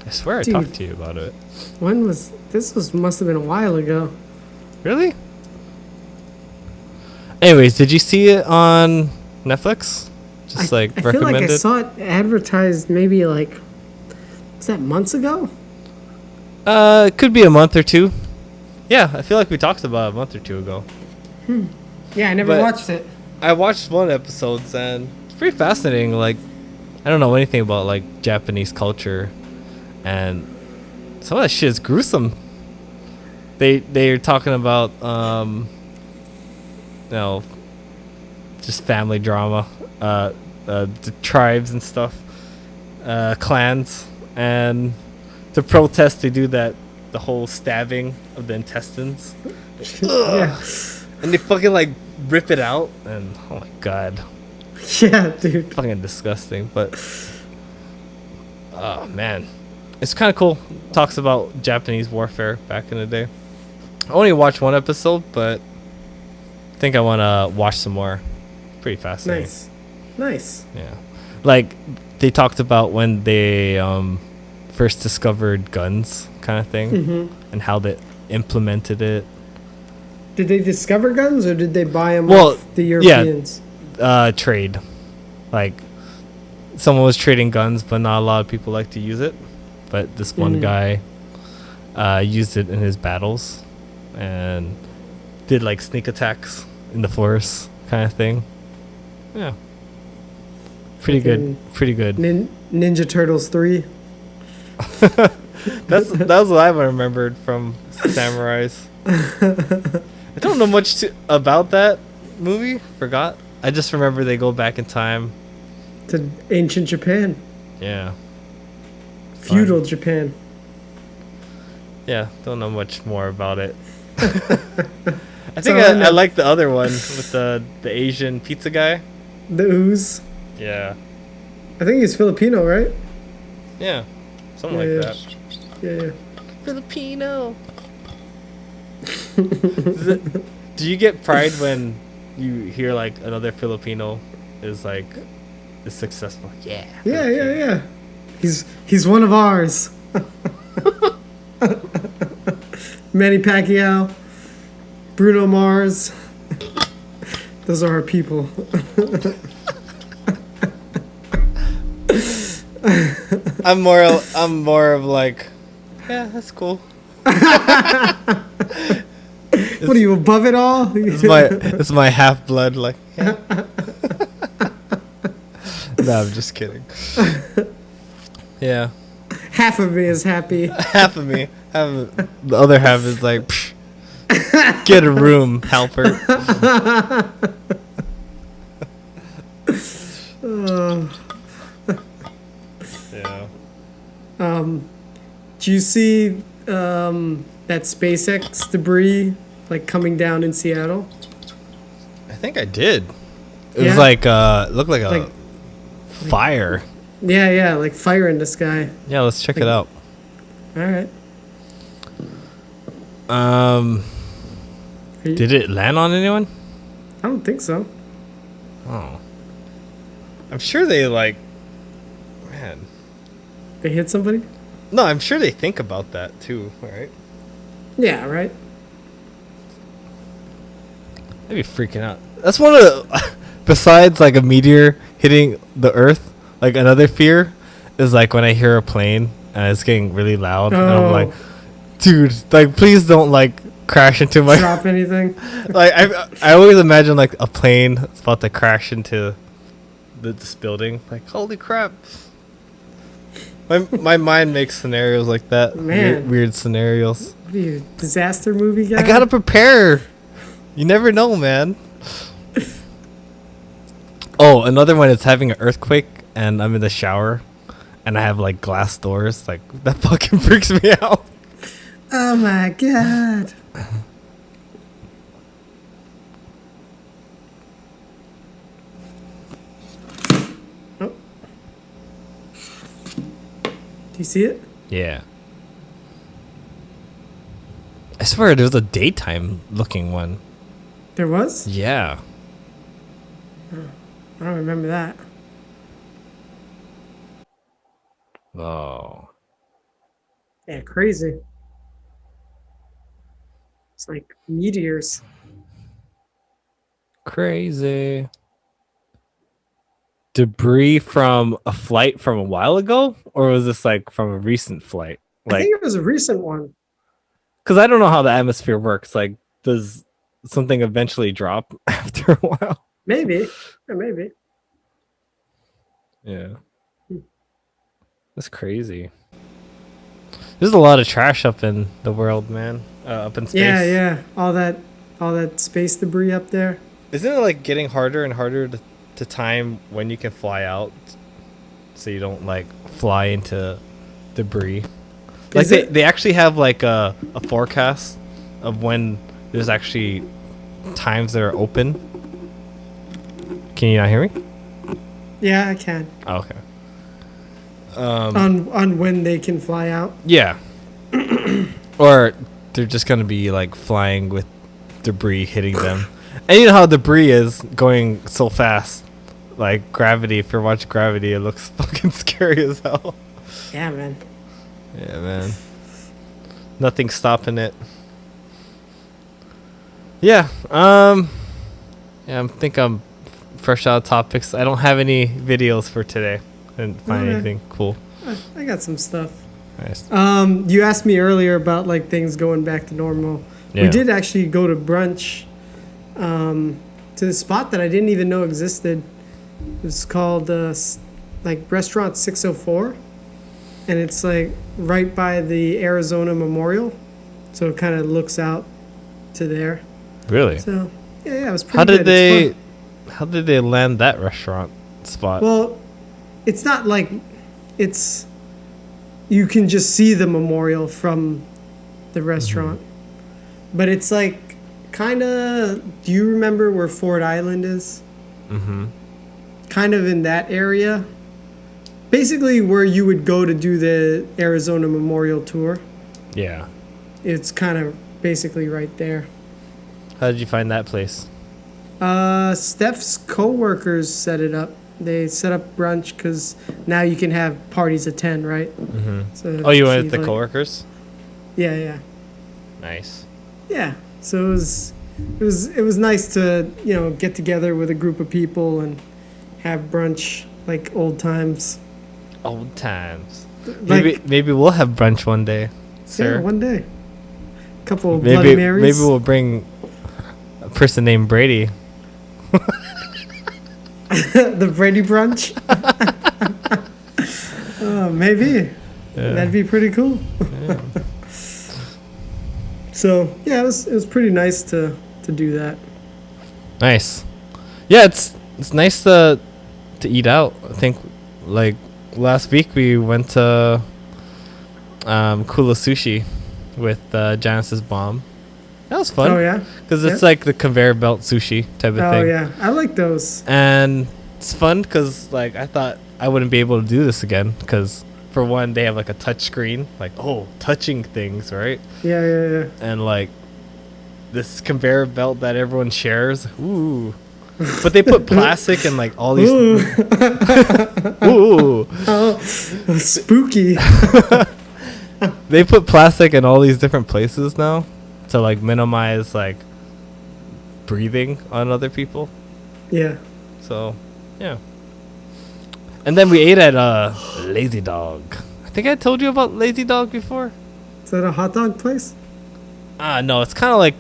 I swear I talked to you about it. When was this? Must have been a while ago. Really? Anyways, did you see it on Netflix? Just I recommended? feel like I saw it advertised maybe was that months ago? It could be a month or two. Yeah, I feel like we talked about it a month or two ago. Yeah, I never watched it. I watched one episode and it's pretty fascinating. Like, I don't know anything about Japanese culture, and some of that shit is gruesome. They're talking about just family drama, the tribes and stuff, clans, and to protest they do the whole stabbing of the intestines. Yeah. And they fucking rip it out, and oh my god. Yeah, dude. Fucking disgusting, but oh man. It's kind of cool. Talks about Japanese warfare back in the day. I only watched one episode, but I think I want to watch some more. Pretty fascinating. Nice. Yeah. They talked about when they first discovered guns kind of thing, and how they implemented it. Did they discover guns or did they buy them off the Europeans? Trade. someone was trading guns, but not a lot of people like to use it. But this one guy used it in his battles and did like sneak attacks in the forest kind of thing. Yeah. Pretty good. Pretty good. Ninja Turtles 3. That was what I remembered from Samurais. I don't know much about that movie. Forgot. I just remember they go back in time To ancient Japan. Yeah. Feudal Japan. Yeah, don't know much more about it. I think I like the other one with the Asian pizza guy. The Ooze. Yeah. I think he's Filipino, right? Yeah. Something like that. Yeah. Filipino. Do you get pride when you hear like another Filipino is successful? Yeah. Yeah. He's one of ours. Manny Pacquiao, Bruno Mars. Those are our people. I'm more of like, yeah, that's cool. What are you, above it all? It's my half blood, like. Yeah. No, I'm just kidding. Yeah. Half of me is happy. Half of me. The other half is like, psh, get a room, helper. Yeah. Do you see that SpaceX debris like coming down in Seattle? I think I did. It was like looked like a fire. Yeah, like fire in the sky. Yeah, let's check it out. All right. Did it land on anyone? I don't think so. Oh. I'm sure they man. They hit somebody? No, I'm sure they think about that too, right? Yeah, right. They'd be freaking out. That's one of the, besides like a meteor hitting the earth, like another fear is like when I hear a plane and it's getting really loud and I'm like, dude, like please don't like crash into my drop anything. Like I always imagine like a plane that's about to crash into this building. Like holy crap. My mind makes scenarios like that. Man. Weird scenarios. What are you, disaster movie guy? I gotta prepare. You never know, man. Oh, another one is having an earthquake and I'm in the shower and I have like glass doors. Like that fucking freaks me out. Oh my god. Oh. Do you see it? Yeah. I swear there was a daytime looking one. There was? Yeah. I don't remember that. Oh. Yeah, crazy. It's like meteors. Crazy. Debris from a flight from a while ago? Or was this like from a recent flight? I Like, think it was a recent one. because I don't know how the atmosphere works. Like, does something eventually drop after a while? Maybe. Yeah, maybe. Yeah. That's crazy. There's a lot of trash up in the world, man. Up in space. Yeah. All that space debris up there. Isn't it like getting harder and harder to time when you can fly out, so you don't like fly into debris? Like they actually have like a forecast of when there's actually times that are open. Can you not hear me? Yeah, I can. Oh, okay. On when they can fly out. Yeah. Or they're just gonna be like flying with debris hitting them. And you know how debris is going so fast. Like Gravity, if you're watching Gravity, it looks fucking scary as hell. Yeah, man. Yeah, man. Nothing's stopping it. Yeah. Yeah, I think I'm fresh out of topics. I don't have any videos for today. Didn't find Okay. anything cool. I got some stuff. Nice. You asked me earlier about like things going back to normal. Yeah. We did actually go to brunch to the spot that I didn't even know existed. It's called like Restaurant 604, and it's like right by the Arizona Memorial, so it kind of looks out to there. Really? So yeah, it was pretty How good. did It's fun. how did they land that restaurant spot? Well, it's not like it's. You can just see the memorial from the restaurant, but it's like kind of. Do you remember where Ford Island is? Mm-hmm. Kind of in that area. Basically, where you would go to do the Arizona Memorial Tour. Yeah. It's kind of basically right there. How did you find that place? Steph's co-workers set it up. They set up brunch because now you can have parties at 10, right? Mm-hmm. So Oh, you went she, with the like- coworkers? Yeah. Nice. Yeah. So it was nice to, get together with a group of people and have brunch like old times. Old times. Like, Maybe we'll have brunch one day, yeah, sir. one day. Couple of Bloody Marys. Maybe we'll bring a person named Brady. The Brady brunch. Maybe. Yeah. That'd be pretty cool. Yeah. So yeah, it was pretty nice to do that. Nice. Yeah, it's nice to eat out. I think like last week we went to Kula Sushi with Janice's mom. That was fun. Oh yeah. Because it's Yeah. like the conveyor belt sushi type of Oh thing. yeah, I like those. And it's fun because like I thought I wouldn't be able to do this again because for one they have like a touch screen, like touching things, right? Yeah. And like this conveyor belt that everyone shares. Ooh. But they put plastic in like all these. Ooh. Ooh. Oh, spooky. They put plastic in all these different places now to like minimize like breathing on other people. Yeah. So, yeah. And then we ate at Lazy Dog. I think I told you about Lazy Dog before. Is that a hot dog place? No, it's kind of like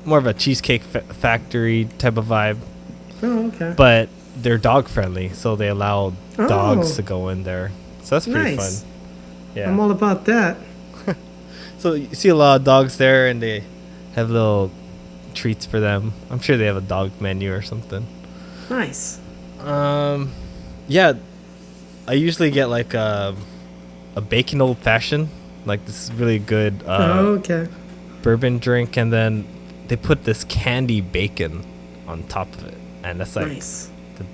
more of a cheesecake factory type of vibe. Oh, okay. But they're dog friendly, so they allow dogs Oh. to go in there. So that's pretty Nice. fun. Yeah. I'm all about that. So you see a lot of dogs there, and they have little treats for them. I'm sure they have a dog menu or something. Nice. Yeah, I usually get like a bacon old fashioned, like this is really good Okay. bourbon drink, and then they put this candy bacon on top of it, and that's like Nice. the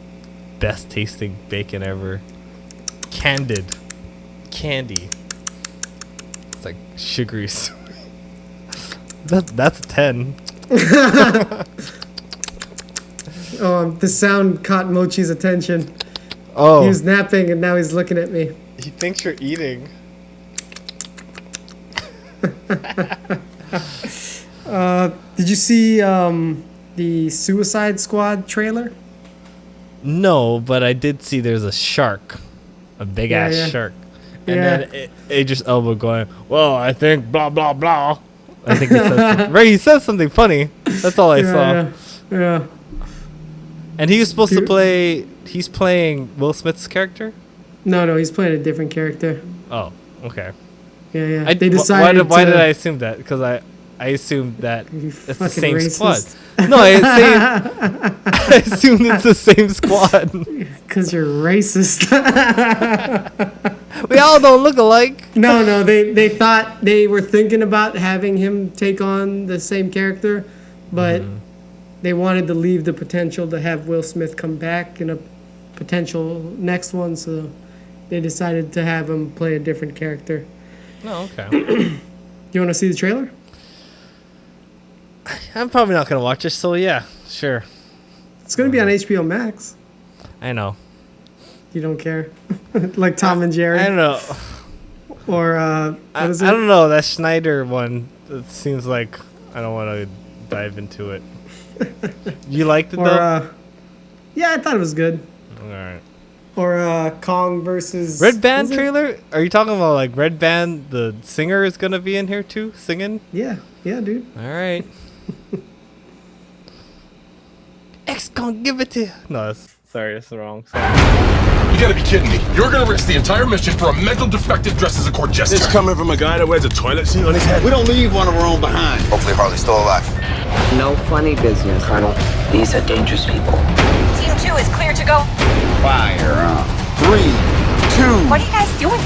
best tasting bacon ever. Candy. It's like sugary. That's a 10. The sound caught Mochi's attention. Oh, He was napping and now he's looking at me. he thinks you're eating. Did you see the Suicide Squad trailer? No, but I did see there's a shark, a big ass Yeah. shark, and Yeah. then Idris Elba going, "Well, I think blah blah blah." I think he says right. He says something funny. That's all I saw. Yeah. And he was supposed to Dude. play. He's playing Will Smith's character. No, he's playing a different character. Oh, okay. Yeah. I, They wh- decided why to. did I assume that? Because I assumed that You it's the fucking same racist. squad. No, I assumed it's the same squad. Because you're racist. We all don't look alike. No, they thought they were thinking about having him take on the same character, but they wanted to leave the potential to have Will Smith come back in a potential next one, so they decided to have him play a different character. Oh, okay. You want to see the trailer? I'm probably not gonna watch it, so yeah, sure. It's going to be on HBO Max. I know. You don't care? Like Tom and Jerry? I don't know. Or, what is it? I don't know. That Schneider one, it seems like I don't want to dive into it. You liked it, Or, though? yeah, I thought it was good. All right. Or Kong versus Red Band was it? trailer? Are you talking about like Red Band? The singer is gonna be in here too, singing. Yeah, dude. All right. X gonna give it to you. No, that's the wrong song. You gotta be kidding me. You're gonna risk the entire mission for a mental defective dressed as a court jester. This coming from a guy that wears a toilet seat on his head. We don't leave one of our own behind. Hopefully Harley's still alive. No funny business, Colonel. These are dangerous people. Team 2 is clear to go. Fire up. 3, 2. What are you guys doing?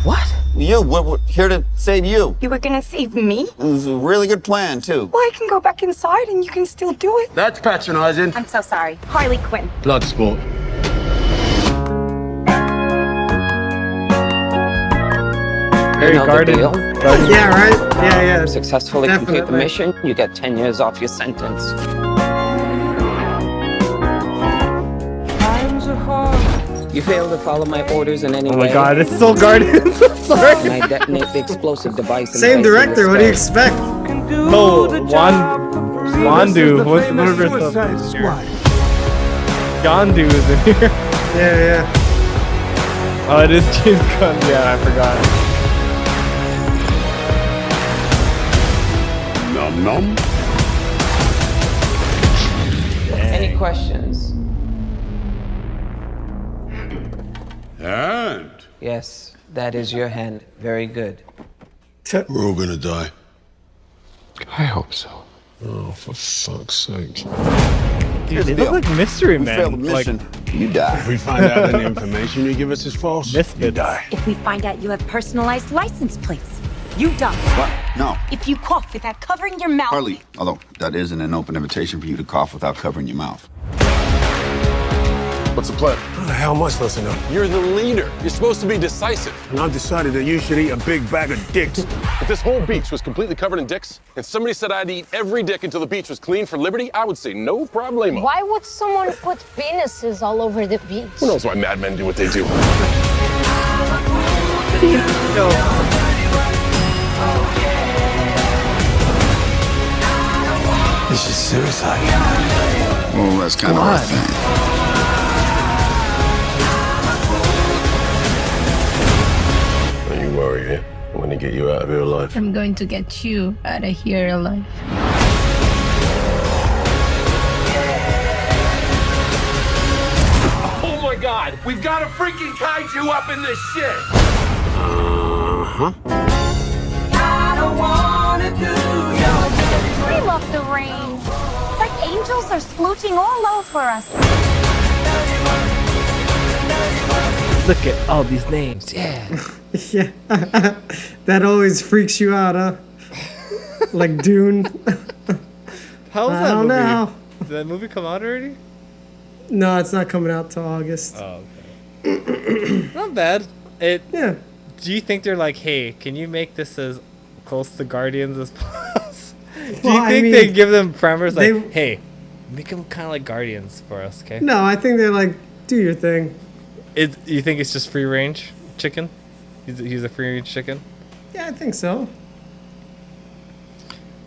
What? We're here to save you. You were gonna save me? It was a really good plan, too. Well, I can go back inside and you can still do it. That's patronizing. I'm so sorry. Harley Quinn. Blood sport. Harry Garden. Yeah, right? Yeah. Successfully complete the Definitely. mission, you get 10 years off your sentence. You fail to follow my orders in any way. Oh my god, it's still Guardians. I'm sorry. And I detonate the explosive device. Same director. What do you expect? No, Wandu. Whatever it's Yondu is in here. Yeah. Oh, it is James Gunn. Yeah, I forgot. Nom nom. Any questions? And Yes, that is your hand. Very good. we're all gonna die. I hope so. Oh, for fuck's sake. Dude, they look like Mystery We failed the Men. Like mission. You die. If we find out that the information you give us is false, Misfits. you die. If we find out you have personalized license plates, you die. What? No. If you cough without covering your mouth. Harley, although that isn't an open invitation for you to cough without covering your mouth. What's the plan? How the hell am I supposed to know? You're the leader. You're supposed to be decisive. And I've decided that you should eat a big bag of dicks. If this whole beach was completely covered in dicks, and somebody said I'd eat every dick until the beach was clean for liberty, I would say no problemo. Why would someone put penises all over the beach? Who knows why madmen do what they do? This is suicide. Well, that's kind of our thing. Don't you worry, eh? I'm gonna get you out of here alive. I'm going to get you out of here alive. Oh my god, we've got a freaking kaiju up in this shit! Uh-huh. We love the rain. It's like angels are splooching all over us. Look at all these names. Yeah. Yeah. That always freaks you out, huh? Like Dune. How's I that don't movie? know. Did that movie come out already? No, it's not coming out till August. Oh, okay. Not bad. Yeah. Do you think they're like, hey, can you make this as close to Guardians as possible? Do Well, you I think mean, they give them parameters like, they- hey, make them kind of like Guardians for us, okay? No, I think they're like, do your thing. You think it's just free range chicken? He's a free range chicken? Yeah, I think so.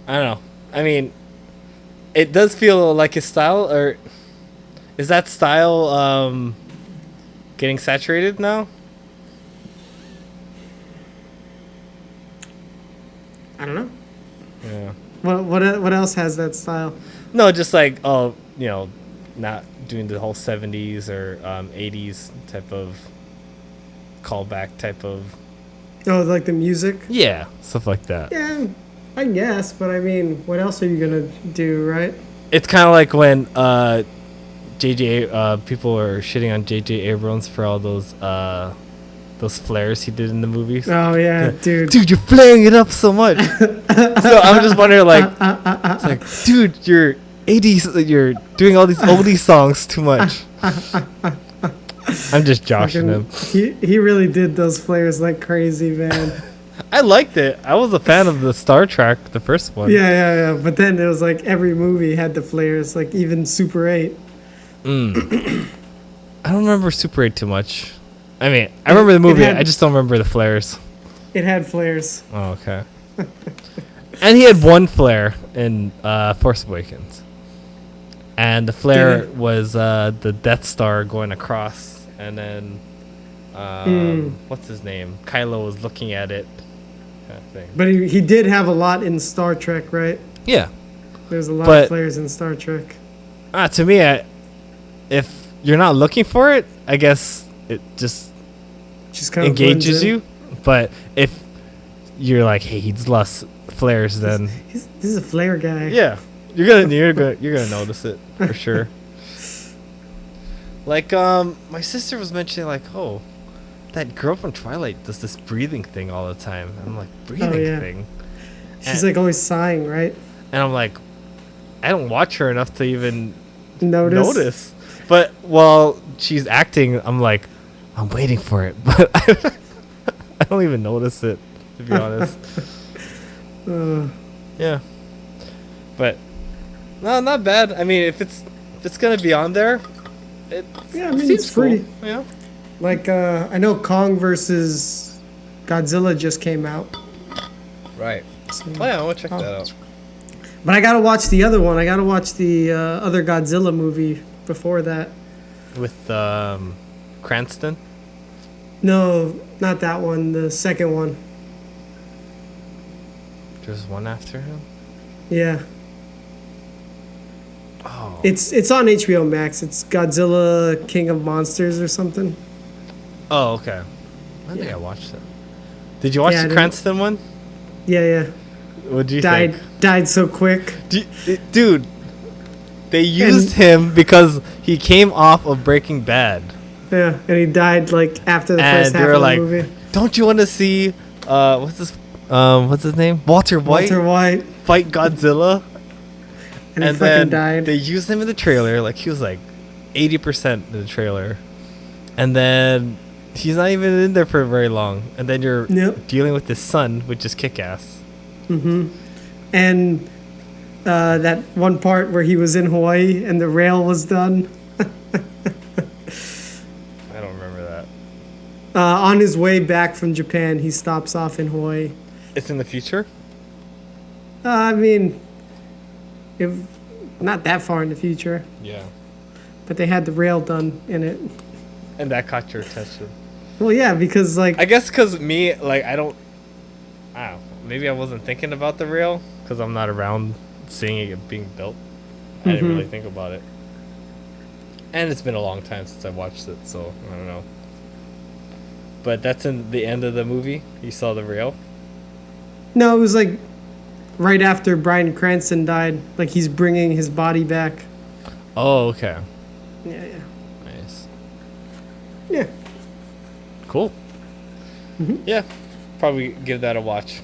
I don't know. I mean, it does feel like his style, or is that style getting saturated now? I don't know. Yeah. What else has that style? No, just like, oh, you know, not doing the whole 70s or 80s type of callback type of. Oh, like the music? Yeah, stuff like that. Yeah, I guess, but I mean, what else are you gonna do, right? It's kind of like when people are shitting on J.J. Abrams for all those flares he did in the movies. Oh yeah, dude. Dude, you're flaring it up so much. So I'm just wondering, like, it's like, dude, you're 80s, you're doing all these oldie songs too much. I'm just joshing him. He really did those flares like crazy, man. I liked it. I was a fan of the Star Trek, the first one. Yeah. But then it was like every movie had the flares, like even Super 8. I don't remember Super 8 too much. I mean, I remember the movie. I just don't remember the flares. It had flares. Oh, okay. And he had one flare in Force Awakens. And the flare was the Death Star going across, and then what's his name? Kylo was looking at it. Kind of thing. But he did have a lot in Star Trek, right? Yeah. There's a lot of flares in Star Trek. To me, if you're not looking for it, I guess it just kind of engages you. But if you're like, hey, he's less flares, then this is a flare guy. Yeah, you're gonna notice it for sure. Like my sister was mentioning, like, oh, that girl from Twilight does this breathing thing all the time. I'm like, breathing thing. She's like always sighing, right? And I'm like, I don't watch her enough to even notice. But while she's acting, I'm like, I'm waiting for it, but I don't even notice it, to be honest. Yeah, but no, not bad. I mean, if it's gonna be on there, it seems it's pretty. Cool. Yeah. Like I know Kong versus Godzilla just came out. Right. So, I want to check that out. But I gotta watch the other one. I gotta watch the other Godzilla movie before that. With Cranston? No, not that one. The second one. There's one after him? Yeah. Oh. It's on HBO Max. It's Godzilla King of Monsters or something. Oh, okay. I think I watched it. Did you watch the Cranston one? Yeah. What did you think? Died so quick. Dude, they used him because he came off of Breaking Bad. Yeah, and he died like after the first half of the movie. Don't you want to see what's his name? Walter White fight Godzilla? And he fucking died. They used him in the trailer, like he was like 80% in the trailer. And then he's not even in there for very long. And then you're dealing with his son, which is kick-ass. Mm-hmm. And that one part where he was in Hawaii and the rail was done. I don't remember that. On his way back from Japan, he stops off in Hawaii. It's in the future? I mean, not that far in the future. Yeah. But they had the rail done in it. And that caught your attention. Well, yeah, because like I guess because me, like I don't know. Maybe I wasn't thinking about the rail because I'm not around seeing it being built. I didn't really think about it. And it's been a long time since I watched it, so I don't know. But that's in the end of the movie. You saw the rail? No, it was like right after Bryan Cranston died. Like he's bringing his body back. Oh, okay. Yeah. Nice. Yeah. Cool. Yeah. Probably give that a watch.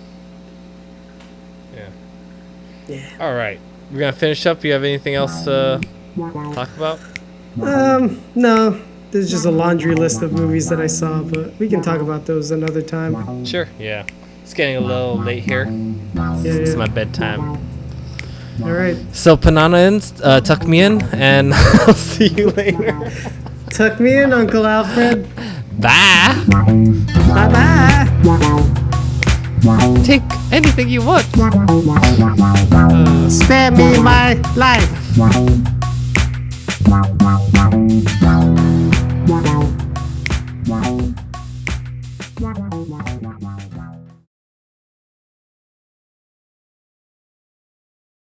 Yeah. All right. We're going to finish up. You have anything else to talk about? No. There's just a laundry list of movies that I saw, but we can talk about those another time. Sure. Yeah. It's getting a little late here. It's my bedtime. All right. So Panana, tuck me in, and I'll see you later. Tuck me in, Uncle Alfred. Bye. Bye-bye. Take anything you want. Spare me my life.